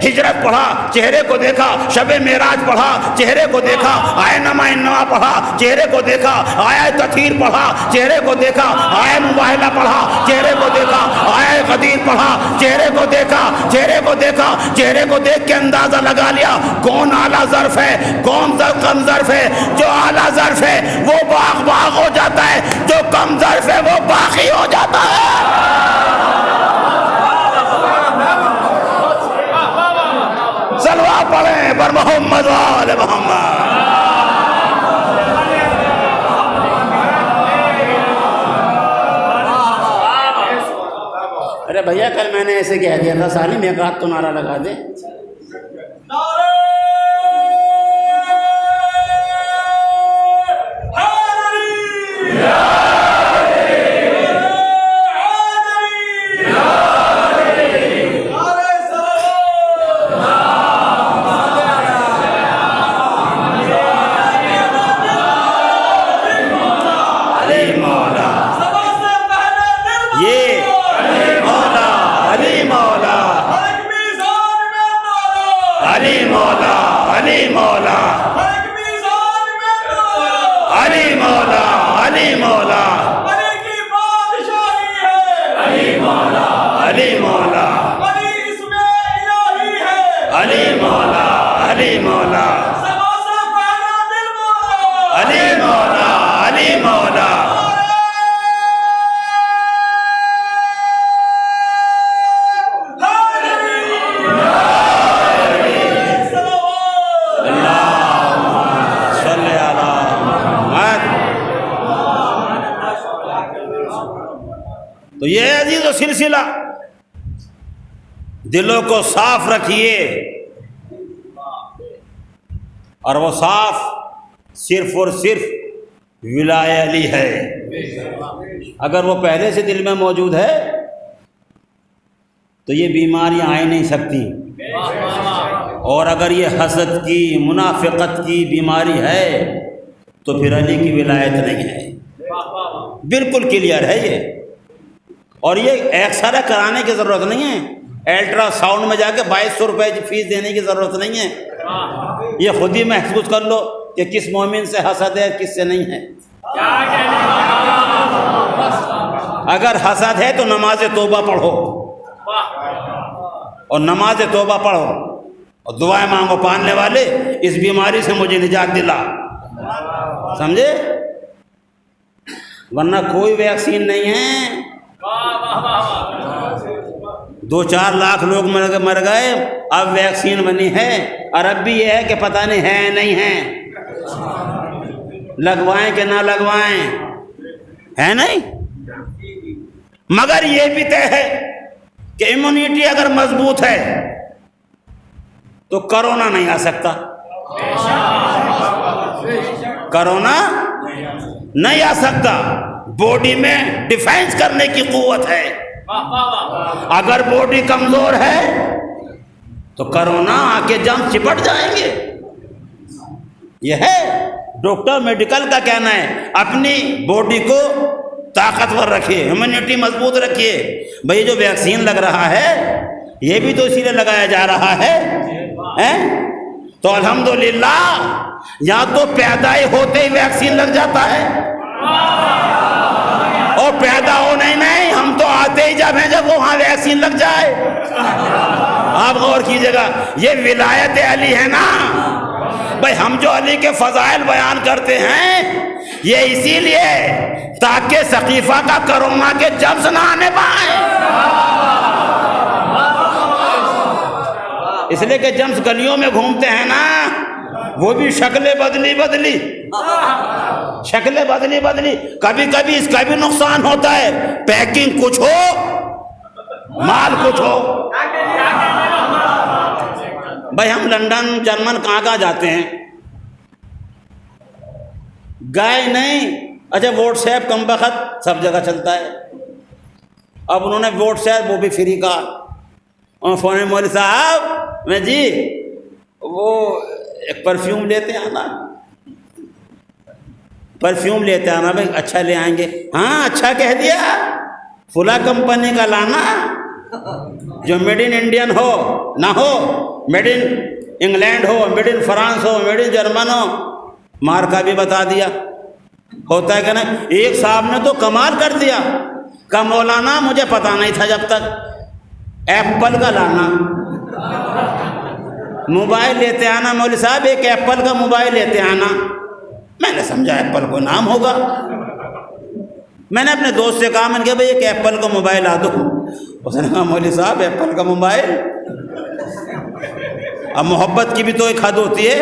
ہجرت پڑھا، چہرے کو دیکھا، شب معراج پڑھا، چہرے کو دیکھا، آئے نما پڑھا، چہرے کو دیکھا، آئے تطہیر پڑھا، چہرے کو دیکھا، آئے مباہلہ پڑھا، چہرے کو دیکھا، آئے غدیر پڑھا، چہرے کو دیکھا، چہرے کو دیکھا، چہرے کو دیکھ کے اندازہ لگا لیا کون اعلیٰ ظرف ہے، کون کم ظرف ہے۔ جو اعلیٰ ظرف ہے وہ باغ ہو جاتا ہے، جو کم ظرف ہے وہ باقی ہو جاتا ہے۔ صلوات پڑھیں بر محمد وآل محمد۔ ارے بھیا کل میں نے ایسے کہہ دیا تھا سالم ایک ہاتھ تو نعرہ لگا دے۔ تو یہ عزیز و سلسلہ دلوں کو صاف رکھیے، اور وہ صاف صرف اور صرف ولایت علی ہے۔ اگر وہ پہلے سے دل میں موجود ہے تو یہ بیماریاں آ نہیں سکتی، اور اگر یہ حسد کی، منافقت کی بیماری ہے تو پھر علی کی ولایت نہیں ہے۔ بالکل کلیئر ہے یہ، اور یہ ایکسرے کرانے کی ضرورت نہیں ہے، الٹرا ساؤنڈ میں جا کے 2200 روپے کی فیس دینے کی ضرورت نہیں ہے۔ یہ خود ہی محسوس کر لو کہ کس مومن سے حسد ہے کس سے نہیں ہے۔ اگر حسد ہے تو نماز توبہ پڑھو، اور نماز توبہ پڑھو اور دعائیں مانگو۔ پاننے والے اس بیماری سے مجھے نجات دلا، سمجھے؟ ورنہ کوئی ویکسین نہیں ہے۔ 2-4 لاکھ لوگ مر گئے، اب ویکسین بنی ہے، اور اب بھی یہ ہے کہ پتہ نہیں ہے نہیں ہے، لگوائیں کہ نہ لگوائیں، ہے نہیں۔ مگر یہ بھی طے ہے کہ امیونٹی اگر مضبوط ہے تو کرونا نہیں آ سکتا، کرونا نہیں آ سکتا۔ باڈی میں ڈیفینس کرنے کی قوت ہے، اگر باڈی کمزور ہے تو کرونا آ کے جم چپٹ جائیں گے۔ یہ ہے ڈاکٹر میڈیکل کا کہنا ہے، اپنی باڈی کو طاقتور رکھیے، امیونٹی مضبوط رکھیے۔ بھئی جو ویکسین لگ رہا ہے یہ بھی تو اسی لیے لگایا جا رہا ہے، تو الحمدللہ یا تو پیدا ہی ہوتے ہی ویکسین لگ جاتا ہے، اور پیدا ہونا ہی نہیں، ہم تو آتے ہی جب ہیں جب وہاں ویکسین لگ جائے۔ آپ غور کیجئے گا، یہ ولایت علی ہے نا۔ بھئی ہم جو علی کے فضائل بیان کرتے ہیں یہ اسی لیے تاکہ ثقیفہ کا کرونا کے جبس نہ آنے پائیں، اس لیے کہ جمس گلیوں میں گھومتے ہیں نا، وہ بھی شکلیں بدلی شکلیں بدلی، کبھی کبھی اس کا بھی نقصان ہوتا ہے، پیکنگ کچھ ہو مال کچھ ہو۔ بھائی ہم لندن جرمن کہاں جاتے ہیں، گائے نہیں، اچھا واٹس ایپ کم بخت سب جگہ چلتا ہے، اب انہوں نے واٹس ایپ وہ بھی فری کا، اور فون مولوی صاحب میں جی وہ ایک پرفیوم لیتے آنا، پرفیوم لیتے آنا، بھائی اچھا لے آئیں گے، ہاں اچھا کہہ دیا، فلاں کمپنی کا لانا، جو میڈ ان انڈین ہو نہ ہو، میڈ ان انگلینڈ ہو، میڈ ان فرانس ہو، میڈ ان جرمن ہو، مارکا بھی بتا دیا، ہوتا ہے کہ نہیں۔ ایک صاحب نے تو کمال کر دیا کہ مولانا مجھے پتا نہیں تھا جب تک، ایپل کا لانا، موبائل لیتے آنا، مولوی صاحب ایک ایپل کا موبائل لیتے آنا، میں نے سمجھا ایپل کو نام ہوگا، میں نے اپنے دوست سے کہا، میں نے کہا بھائی ایک ایپل کا موبائل لا دو، اس نے کہا مولوی صاحب ایپل کا موبائل، اب محبت کی بھی تو ایک حد ہوتی ہے،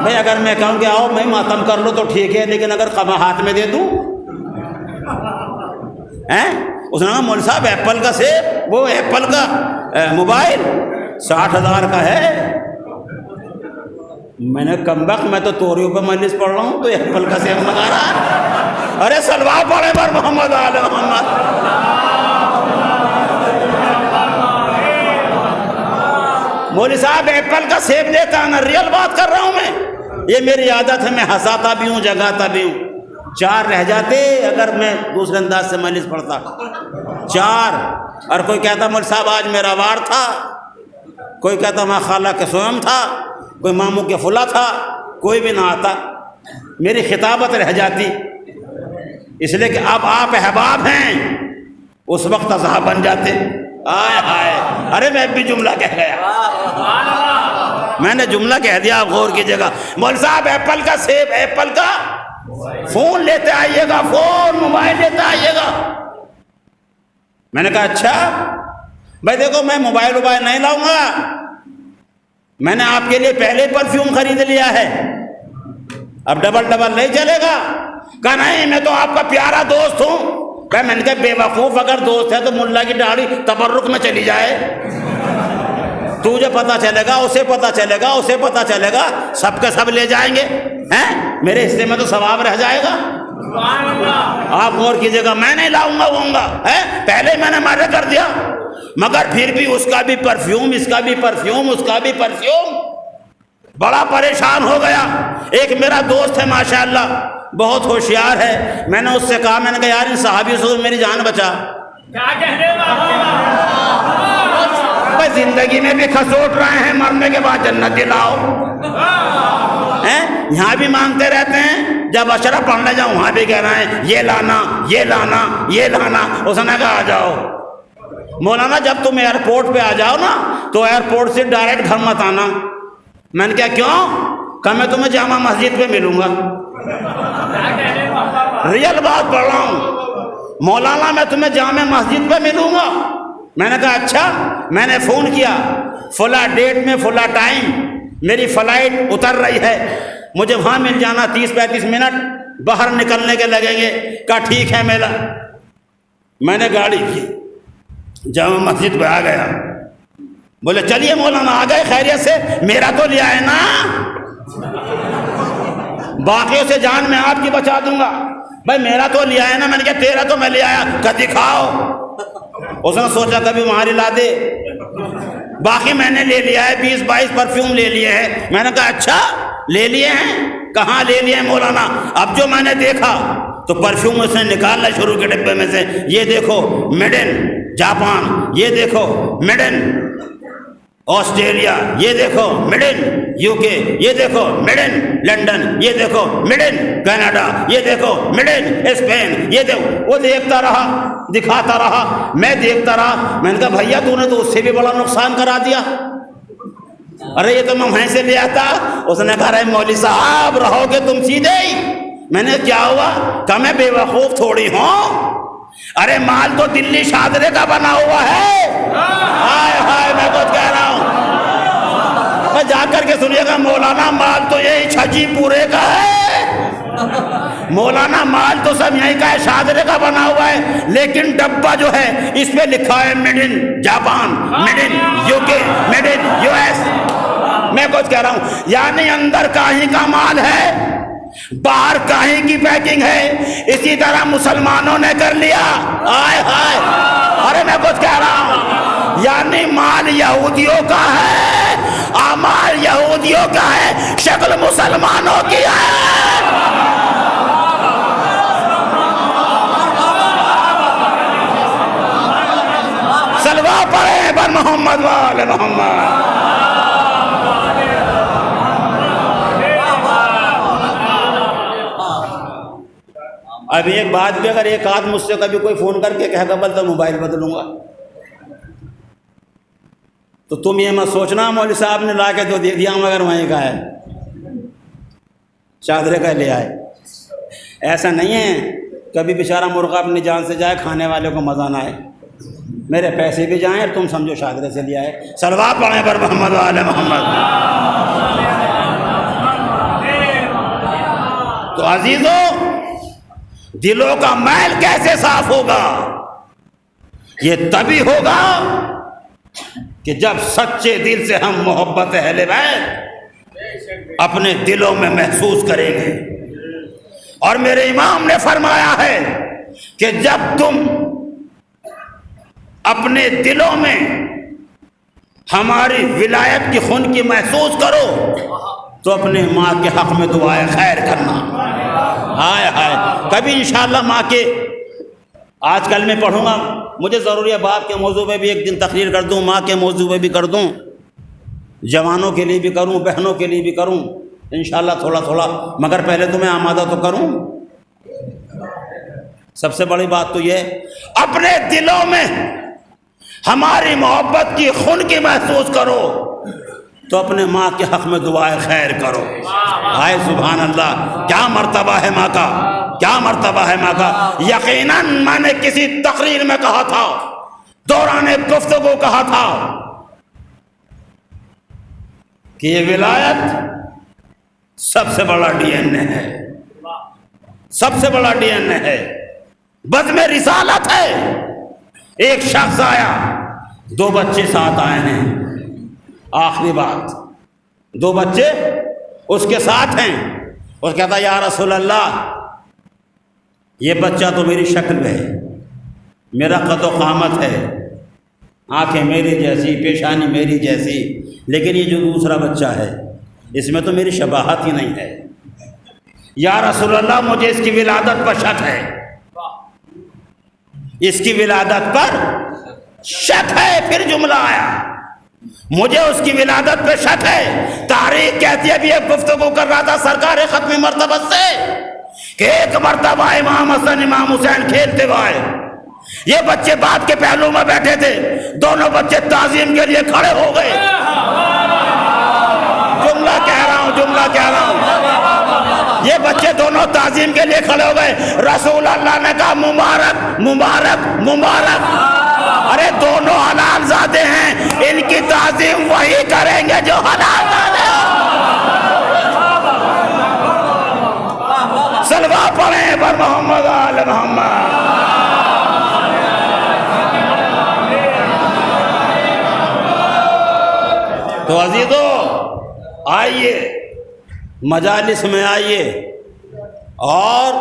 بھائی اگر میں کہوں کہ آؤ میں ماتم کر لو تو ٹھیک ہے، لیکن اگر قبا ہاتھ میں دے دوں، اس نے کہا مولوی صاحب ایپل کا سیب، وہ ایپل کا موبائل 60,000 کا ہے، میں نے کم وقت میں تو توریوں پہ مجلس پڑھ رہا ہوں تو ایپل کا سیب منگا رہا ہے، ارے سلوات پڑھے پر محمد آل محمد۔ مولوی صاحب ایپل کا سیب لیتا ہے نا، ریئل بات کر رہا ہوں میں، یہ میری عادت ہے، میں ہنساتا بھی ہوں جگاتا بھی ہوں، 4 رہ جاتے اگر میں دوسرے انداز سے مجلس پڑھتا، 4، اور کوئی کہتا مولوی صاحب آج میرا وار تھا، کوئی کہتا ماں خالہ کے سوئم تھا، کوئی ماموں کے فلا تھا، کوئی بھی نہ آتا، میری خطابت رہ جاتی، اس لیے کہ اب آپ احباب ہیں، اس وقت اصحاب بن جاتے، آئے ہائے، ارے میں بھی جملہ کہہ گیا، میں نے جملہ کہہ دیا، آپ غور کیجئے گا۔ مولوی صاحب ایپل کا سیب، ایپل کا فون لیتے آئیے گا، فون موبائل لیتے آئیے گا، میں نے کہا اچھا بھائی دیکھو میں موبائل نہیں لاؤں گا، میں نے آپ کے لیے پہلے پرفیوم خرید لیا ہے، اب ڈبل نہیں چلے گا، کہا نہیں میں تو آپ کا پیارا دوست ہوں، میں نے کہا بے وقوف اگر دوست ہے تو ملا کی داڑھی تبرک میں چلی جائے، تجھے پتا چلے گا، اسے پتا چلے گا، اسے پتا چلے گا، سب کے سب لے جائیں گے، میرے حصے میں تو ثواب رہ جائے گا۔ آپ غور کیجئے گا، میں نہیں لاؤں گا، پہلے میں نے منع کر دیا، مگر پھر بھی اس کا بھی پرفیوم، اس کا بھی پرفیوم، اس کا بھی پرفیوم، بڑا پریشان ہو گیا۔ ایک میرا دوست ہے ماشاءاللہ بہت ہوشیار ہے، میں نے اس سے کہا، میں نے کہا یار ان صحابی سے میری جان بچا، بھائی زندگی میں بھی کھسوٹ رہے ہیں، مرنے کے بعد جنت دلاؤ، یہاں بھی مانگتے رہتے ہیں، جب اشرا پڑھنے جاؤں وہاں بھی کہہ رہے ہیں یہ لانا یہ لانا یہ لانا، اس نے کہا آ جاؤ مولانا، جب تم ایئرپورٹ پہ آ جاؤ نا تو ایئرپورٹ سے ڈائریکٹ گھر مت آنا، میں نے کہا کیوں؟ کہا میں تمہیں جامع مسجد پہ ملوں گا. ریئل بات پڑھ رہا ہوں مولانا، میں تمہیں جامع مسجد پہ ملوں گا. میں نے کہا اچھا. میں نے فون کیا، فلاں ڈیٹ میں فلاں ٹائم میری فلائٹ اتر رہی ہے، مجھے وہاں مل جانا، 30-35 منٹ باہر نکلنے کے لگیں گے. کہا ٹھیک ہے میلا. میں نے گاڑی کی، جامع مسجد پہ آ گیا. بولے چلیے مولانا آ گئے خیریت سے؟ میرا تو لے آئے نا، باقیوں سے جان میں آپ کی بچا دوں گا. بھائی میرا تو لے آئے نا. میں نے کہا تیرا تو میں لے آیا. کہا دکھاؤ. اس نے سوچا کبھی وہاں لا دے. باقی میں نے لے لیا ہے، 20-22 پرفیوم لے لیے ہیں. میں نے کہا اچھا لے لیے ہیں؟ کہاں لے لیے ہیں مولانا؟ اب جو میں نے دیکھا تو پرفیوم اس نے نکالنا شروع کے ڈبے میں سے. یہ دیکھو میڈ ان جاپان، یہ دیکھو میڈ ان آسٹریلیا، یہ دیکھو میڈ ان یو کے، یہ دیکھو میڈ ان لنڈن، یہ دیکھو میڈ ان کینیڈا، یہ دیکھو میڈ ان اسپین، یہ دیکھو. وہ دیکھتا رہا، دکھاتا رہا، میں دیکھتا رہا. میں نے کہا بھیا تو نے تو اس سے بھی بڑا نقصان کرا دیا. ارے یہ تو میں وہیں سے لے آتا. اس نے کہا رہے مولوی صاحب رہو گے تم سیدھے ہی. میں نے کیا ہوا؟ کہ میں بے وقوف تھوڑی ہوں. ارے مال تو دلی شاہدرے کا بنا ہوا ہے. ہائے ہائے میں کچھ کہہ رہا ہوں. میں جا کر کے سنیے گا مولانا مال تو یہی چھجی پورے کا ہے. مولانا مال تو سب یہیں کا ہے، شاہدرے کا بنا ہوا ہے، لیکن ڈبہ جو ہے اس پہ لکھا ہے made in Japan, made in you کے، میڈ ان یو ایس. میں کچھ کہہ رہا ہوں یعنی اندر کاہیں کا مال ہے، باہر کاہیں کی پیکنگ ہے. اسی طرح مسلمانوں نے کر لیا. آئے ہائے. ارے میں کچھ کہہ رہا ہوں یعنی مال یہودیوں کا ہے، اعمال یہودیوں کا ہے، شکل مسلمانوں کی ہے. سلوا پڑھے بر محمد وآل محمد. اب ایک بات بھی، اگر ایک آدھ مجھ سے کبھی کوئی فون کر کے کہے گا بل تو موبائل بدلوں گا، تو تم یہ مت سوچنا مولوی صاحب نے لا کے تو دے دیا مگر وہیں کا ہے، چادرے کا لے آئے. ایسا نہیں ہے. کبھی بیچارہ مرغا اپنی جان سے جائے، کھانے والے کو مزہ نہ آئے. میرے پیسے بھی جائیں اور تم سمجھو شاہدرے سے لے آئے. صلوات پڑھیں پر محمد وآل محمد. تو عزیزو دلوں کا میل کیسے صاف ہوگا؟ یہ تبھی ہوگا کہ جب سچے دل سے ہم محبت اہل بیت اپنے دلوں میں محسوس کریں گے. اور میرے امام نے فرمایا ہے کہ جب تم اپنے دلوں میں ہماری ولایت کی خون کی محسوس کرو تو اپنے ماں کے حق میں دعائے خیر کرنا. ہائے ہائے. کبھی انشاءاللہ ماں کے آج کل میں پڑھوں گا، مجھے ضروری ہے باپ کے موضوع پہ بھی ایک دن تقریر کر دوں، ماں کے موضوع پہ بھی کر دوں، جوانوں کے لیے بھی کروں، بہنوں کے لیے بھی کروں انشاءاللہ تھوڑا تھوڑا. مگر پہلے تو میں آمادہ تو کروں. سب سے بڑی بات تو یہ اپنے دلوں میں ہماری محبت کی خون کی محسوس کرو تو اپنے ماں کے حق میں دعائے خیر کرو. ہائے سبحان اللہ. کیا مرتبہ ہے ماں کا، کیا مرتبہ ہے ماں کا. یقیناً میں نے کسی تقریر میں کہا تھا، دوران گفتگو کہا تھا کہ یہ ولایت سب سے بڑا ڈی این اے ہے، سب سے بڑا ڈی این اے ہے، بزم رسالت ہے. ایک شخص آیا، 2 بچے ساتھ آئے ہیں. آخری بات، 2 بچے اس کے ساتھ ہیں. اور کہتا یا رسول اللہ یہ بچہ تو میری شکل ہے، میرا قد و قامت ہے، آنکھیں میری جیسی، پیشانی میری جیسی، لیکن یہ جو دوسرا بچہ ہے اس میں تو میری شباہت ہی نہیں ہے. یا رسول اللہ مجھے اس کی ولادت پر شک ہے، اس کی ولادت پر شک ہے. پھر جملہ آیا مجھے اس کی ولادت پہ شک ہے. تاریخ کہتی ہے، ابھی ایک گفتگو کر رہا تھا سرکار ختم مرتبت سے کہ ایک مرتبہ امام حسن امام حسین کھیلتے ہوئے، یہ بچے بات کے پہلو میں بیٹھے تھے، دونوں بچے تعظیم کے لیے کھڑے ہو گئے. جملہ کا کیا نام؟ یہ بچے دونوں تعظیم کے لیے کھڑے ہو گئے. رسول اللہ نے کہا مبارک مبارک مبارک. ارے دونوں حلال زادے ہیں, ان کی تعظیم وہی کریں گے جو حلال زادے ہیں. سلوہ پڑھیں پر محمد آل محمد. تو عزیزو آئیے مجالس میں آئیے اور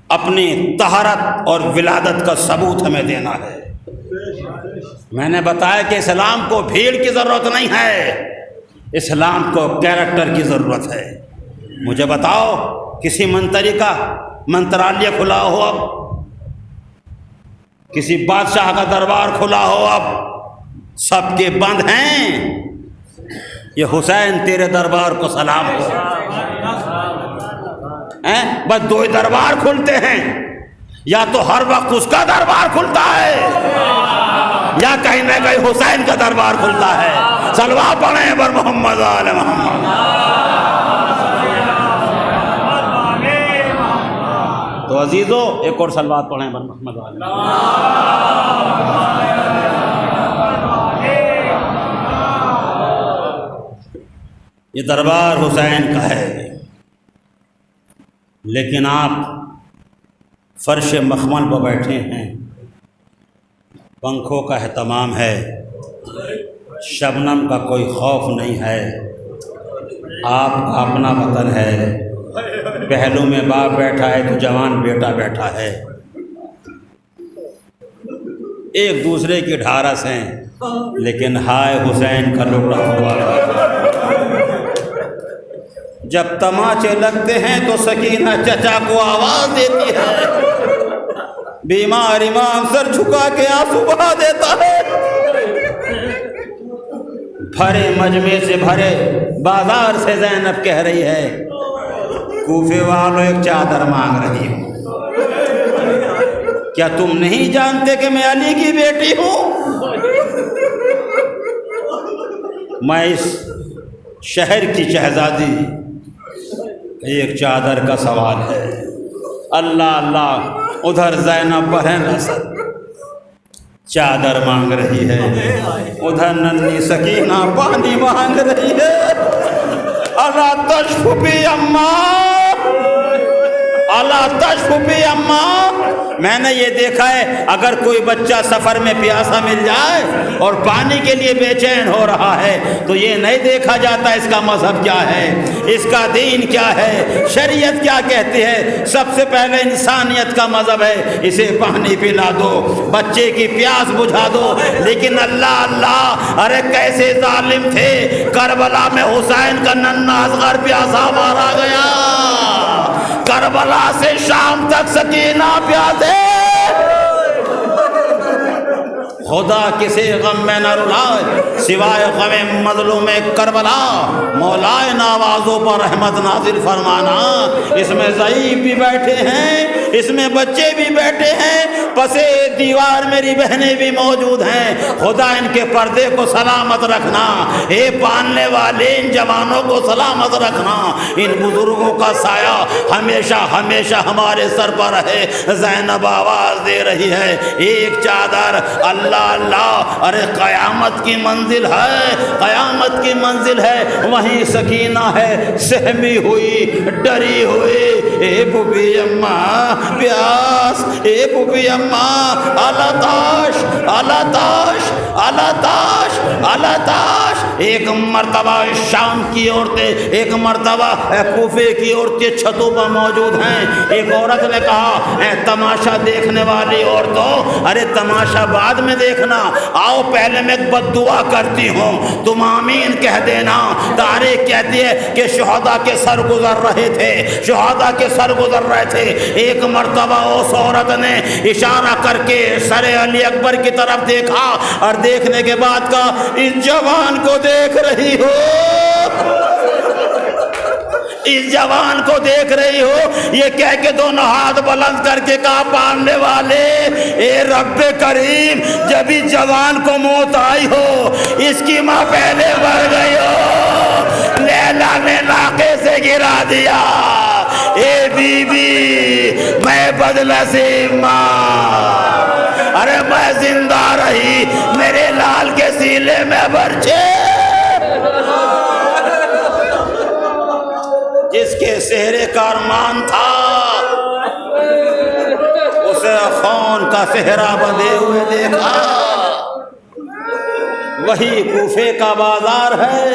اپنی طہارت اور ولادت کا ثبوت ہمیں دینا ہے. میں نے بتایا کہ اسلام کو بھیڑ کی ضرورت نہیں ہے, اسلام کو کیریکٹر کی ضرورت ہے. مجھے بتاؤ کسی منتری کا منترالیہ کھلا ہو, اب کسی بادشاہ کا دربار کھلا ہو, اب سب کے بند ہیں. یہ حسین تیرے دربار کو سلام ہو. بس دو ہی دربار کھلتے ہیں, یا تو ہر وقت اس کا دربار کھلتا ہے یا کہیں نہ کہیں حسین کا دربار کھلتا ہے. سلوہ پڑھیں بر محمد آل محمد. تو عزیزو ایک اور سلوات پڑھیں بر محمد آل محمد. یہ دربار حسین کا ہے, لیکن آپ فرش مخمل پر بیٹھے ہیں, پنکھوں کا اہتمام ہے, شبنم کا کوئی خوف نہیں ہے. آپ کا اپنا وطن ہے, پہلو میں باپ بیٹھا ہے تو جوان بیٹا بیٹھا ہے, ایک دوسرے کی ڈھارس ہیں, لیکن ہائے حسین کا لوٹا ہوا. جب تماچے لگتے ہیں تو سکینہ چچا کو آواز دیتی ہے, بیمار امام سر جھکا کے آنسو بہا دیتا ہے. بھرے مجمع سے بھرے بازار سے زینب کہہ رہی ہے, کوفے والوں ایک چادر مانگ رہی ہوں, کیا تم نہیں جانتے کہ میں علی کی بیٹی ہوں؟ میں اس شہر کی شہزادی, ایک چادر کا سوال ہے. اللہ اللہ, ادھر زینب بہن اسد چادر مانگ رہی ہے, ادھر ننھی سکینہ پانی مانگ رہی ہے. اللہ تشفی اماں, اللہ تشفی اماں. میں نے یہ دیکھا ہے, اگر کوئی بچہ سفر میں پیاسا مل جائے اور پانی کے لیے بے چین ہو رہا ہے تو یہ نہیں دیکھا جاتا اس کا مذہب کیا ہے, اس کا دین کیا ہے, شریعت کیا کہتی ہے. سب سے پہلے انسانیت کا مذہب ہے, اسے پانی پلا دو, بچے کی پیاس بجھا دو. لیکن اللہ اللہ, ارے کیسے ظالم تھے, کربلا میں حسین کا ننھا اصغر پیاسا مارا گیا, کربلا سے شام تک سکینہ پیاسے. خدا کسی غم میں نہ رلائے سوائے غم مظلوم کربلا, مولائے نوازوں پر رحمت نازل فرمانا. اس میں ضعیف بھی بیٹھے ہیں, اس میں بچے بھی بیٹھے ہیں, پسے دیوار میری بہنیں بھی موجود ہیں. خدا ان کے پردے کو سلامت رکھنا, اے پالنے والے ان جوانوں کو سلامت رکھنا. ان بزرگوں کا سایہ ہمیشہ ہمیشہ ہمارے سر پر رہے. زینب آواز دے رہی ہے, ایک چادر. اللہ اللہ, ارے قیامت کی منزل ہے, قیامت کی منزل ہے, وہیں سکینہ ہے سہمی ہوئی ڈری ہوئی. اے بوبی اماں پیاس, اے بوبی اماں اللہ تاش اللہ تاش اللہ تاش اللہ تاش. ایک مرتبہ شام کی عورتیں, ایک مرتبہ کوفے کی عورتیں چھتوں پر موجود ہیں. ایک عورت نے کہا, اے تماشا دیکھنے والی عورتوں, ارے تماشا بعد میں دیکھنا, آؤ پہلے میں ایک بد دعا کرتی ہوں, تم آمین کہہ دینا. تاریخ کہتی ہے کہ شہداء کے سر گزر رہے تھے, شہداء کے سر گزر رہے تھے. ایک مرتبہ اس عورت نے اشارہ کر کے سر علی اکبر کی طرف دیکھا, اور دیکھنے کے بعد کہا, اس جوان کو دیکھ رہی ہو, اس جوان کو دیکھ رہی ہو. یہ کہہ کے دونوں ہاتھ بلند کر کے کہا, پالنے والے اے رب کریم, جب اس جوان کو موت آئی ہو, اس کی ماں پہلے مر گئی ہو. لیلا نے ناقے سے گرا دیا، اے بی بی میں بدنصیب ماں، ارے میں زندہ رہی میرے لال کے سینے میں برچے، جس کے سہرے کا ارمان تھا اسے خون کا صحرا بندھے ہوئے دیکھا۔ وہی کوفے کا بازار ہے،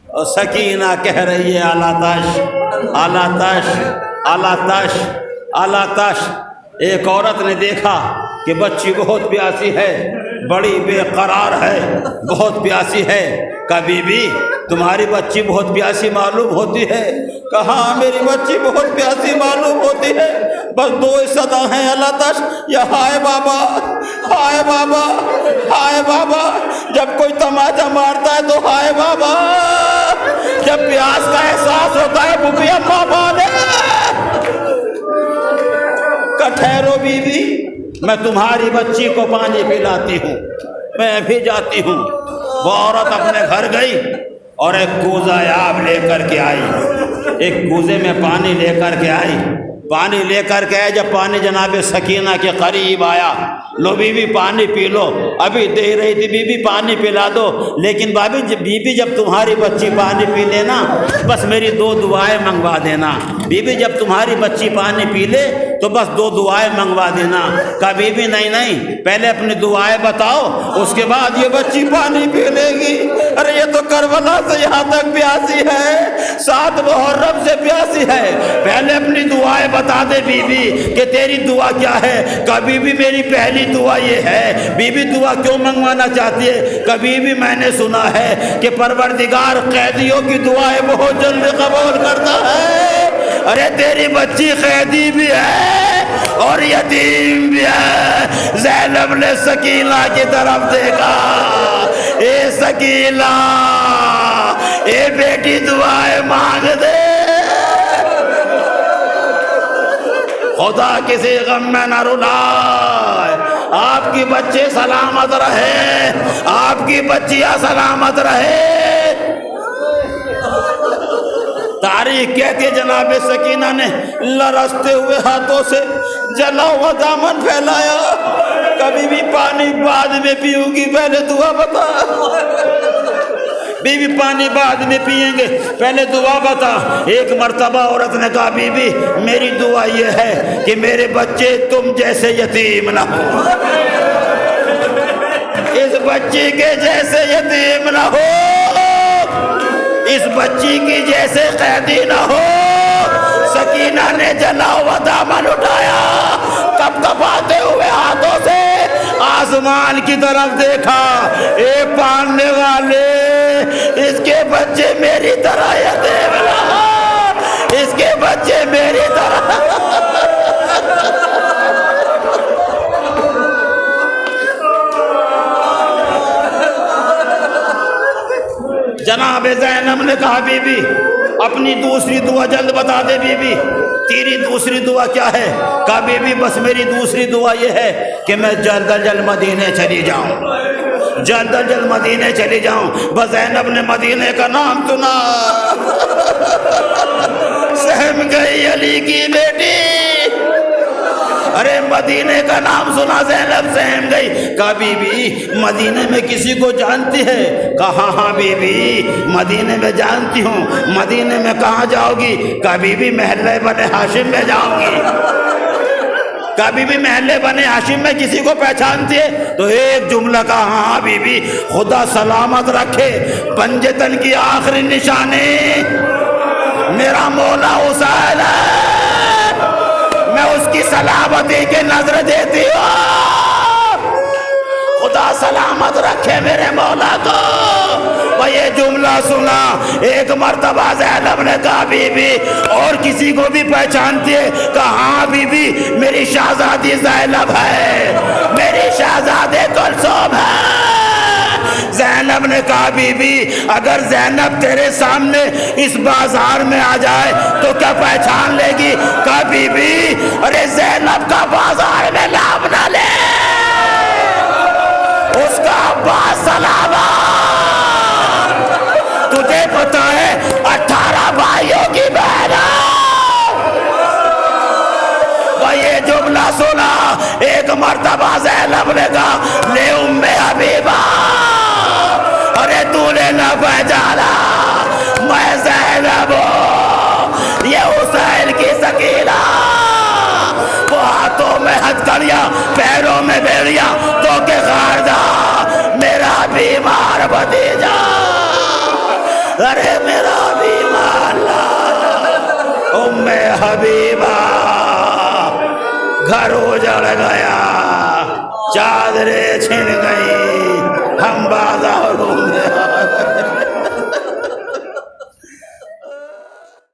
اور سکینہ کہہ رہی ہے اعلیٰ تش اعلیٰ تش اعلیٰ تش اعلیٰ تش۔ ایک عورت نے دیکھا کہ بچی بہت پیاسی ہے، بڑی بے قرار ہے، بہت پیاسی ہے، کہا بی بی تمہاری بچی بہت پیاسی معلوم ہوتی ہے، کہا میری بچی بہت پیاسی معلوم ہوتی ہے، بس دو صدا ہیں اللہ تش، یا ہائے بابا ہائے بابا ہائے بابا، جب کوئی تماچا مارتا ہے تو ہائے بابا، جب پیاس کا احساس ہوتا ہے بھوپی اماں بانے۔ کہ ٹھہرو بی بی میں تمہاری بچی کو پانی پلاتی ہوں، میں بھی جاتی ہوں۔ وہ عورت اپنے گھر گئی اور ایک کوزہ آب لے کر کے آئی، ایک کوزے میں پانی لے کر کے آئی، پانی لے کر کے آئے۔ جب پانی جناب سکینہ کے قریب آیا، لو بی بی پانی پی لو، ابھی دے رہی تھی بی بی پانی پلا دو، لیکن بی بی جب تمہاری بچی پانی پی لینا بس میری دو دعائیں منگوا دینا، بی بی جب تمہاری بچی پانی پی لے تو بس دو دعائیں منگوا دینا۔ کہا بی بی نہیں پہلے اپنی دعائیں بتاؤ، اس کے بعد یہ بچی پانی پی لے گی۔ ارے یہ تو کربلا سے یہاں تک پیاسی ہے، 7 محرم سے پیاسی ہے، پہلے اپنی دعائیں بتا دے بی بی کہ تیری دعا کیا ہے۔ کہا بی بی میری پہلی دعا یہ ہے۔ بی بی دعا کیوں منگوانا چاہتی ہے؟ کہا بی بی میں نے سنا ہے کہ پروردگار قیدیوں کی دعائیں بہت جلدی قبول کرتا ہے۔ ارے تیری بچی قیدی بھی ہے اور یتیم بھی ہے۔ زینب نے سکینہ کی طرف دیکھا، اے سکینہ اے بیٹی دعائیں مانگ دے، خدا کسی غم میں نہ رلائے، آپ کی بچے سلامت رہے، آپ کی بچیاں سلامت رہے۔ تاریخ کہتی ہے جناب سکینہ نے لرزتے ہوئے ہاتھوں سے جلا ہوا دامن پھیلایا، کبھی بھی پانی بعد میں پیوں گی پہلے دعا بتا، بی بی پانی بعد میں پئیں گے پہلے دعا بتا۔ ایک مرتبہ عورت نے کہا بی بی میری دعا یہ ہے کہ میرے بچے تم جیسے یتیم نہ ہو، اس بچی کے جیسے یتیم نہ ہو، اس بچی کی جیسے قیدی نہ ہو۔ سکینہ نے جلا ہوا دامن اٹھایا، کپ کپاتے ہوئے ہاتھوں سے آسمان کی طرف دیکھا، اے پالنے والے اس کے بچے میری طرح یتیم نہ ہو، اس کے بچے میری طرح۔ جناب زینب نے کہا بی بی اپنی دوسری دعا جلد بتا دے بی بی، تیری دوسری دعا کیا ہے؟ کہا بی بی بس میری دوسری دعا یہ ہے کہ میں جلد از جلد مدینے چلی جاؤں، جلد از جلد مدینے چلی جاؤں۔ بس زینب نے مدینے کا نام سنا، سہم گئی علی کی بیٹی، ارے مدینے کا نام سنا زینب سہم گئی۔ کہا بی بی مدینے میں کسی کو جانتی ہے؟ کہا ہاں بی بی مدینے میں جانتی ہوں۔ مدینے میں کہاں جاؤ گی؟ کہا بی بی محلہ بنی ہاشم میں جاؤں گی۔ کہا بی بی محلہ بنی ہاشم میں کسی کو پہچانتی ہے؟ تو ایک جملہ کہا ہاں بی بی خدا سلامت رکھے، پنجتن کی آخری نشانی میرا مولا حسین ہے، میں اس کی سلامتی کی نظر دیتی ہوں، خدا سلامت رکھے میرے مولا کو۔ وہ یہ جملہ سنا، ایک مرتبہ زینب نے کہا بی بی اور کسی کو بھی پہچانتی ہے؟ کہا ہاں بی بی میری شہزادی زینب ہے، میری شہزادی کلثوم ہے۔ زینب نے کہا بی بی اگر زینب تیرے سامنے اس بازار میں آ جائے تو کیا پہچان لے گی؟ کہا بی بی ارے زینب کا بازار میں نام نہ لے، اس کا عباس سلامت، تجھے پتا ہے مرتبہ زینب نے کہا لے ام حبیبہ، ارے تو نے نہ پہچانا میں زینب ہوں، یہ حسین کی سکینہ، وہ ہاتھوں میں ہتھکڑیاں پیروں میں بیڑیاں تو کے خاردہ میرا بیمار بھتیجا، ارے میرا بیمار ام حبیبہ، گھر اجڑ گیا، چادریں چھن گئی، ہم بازار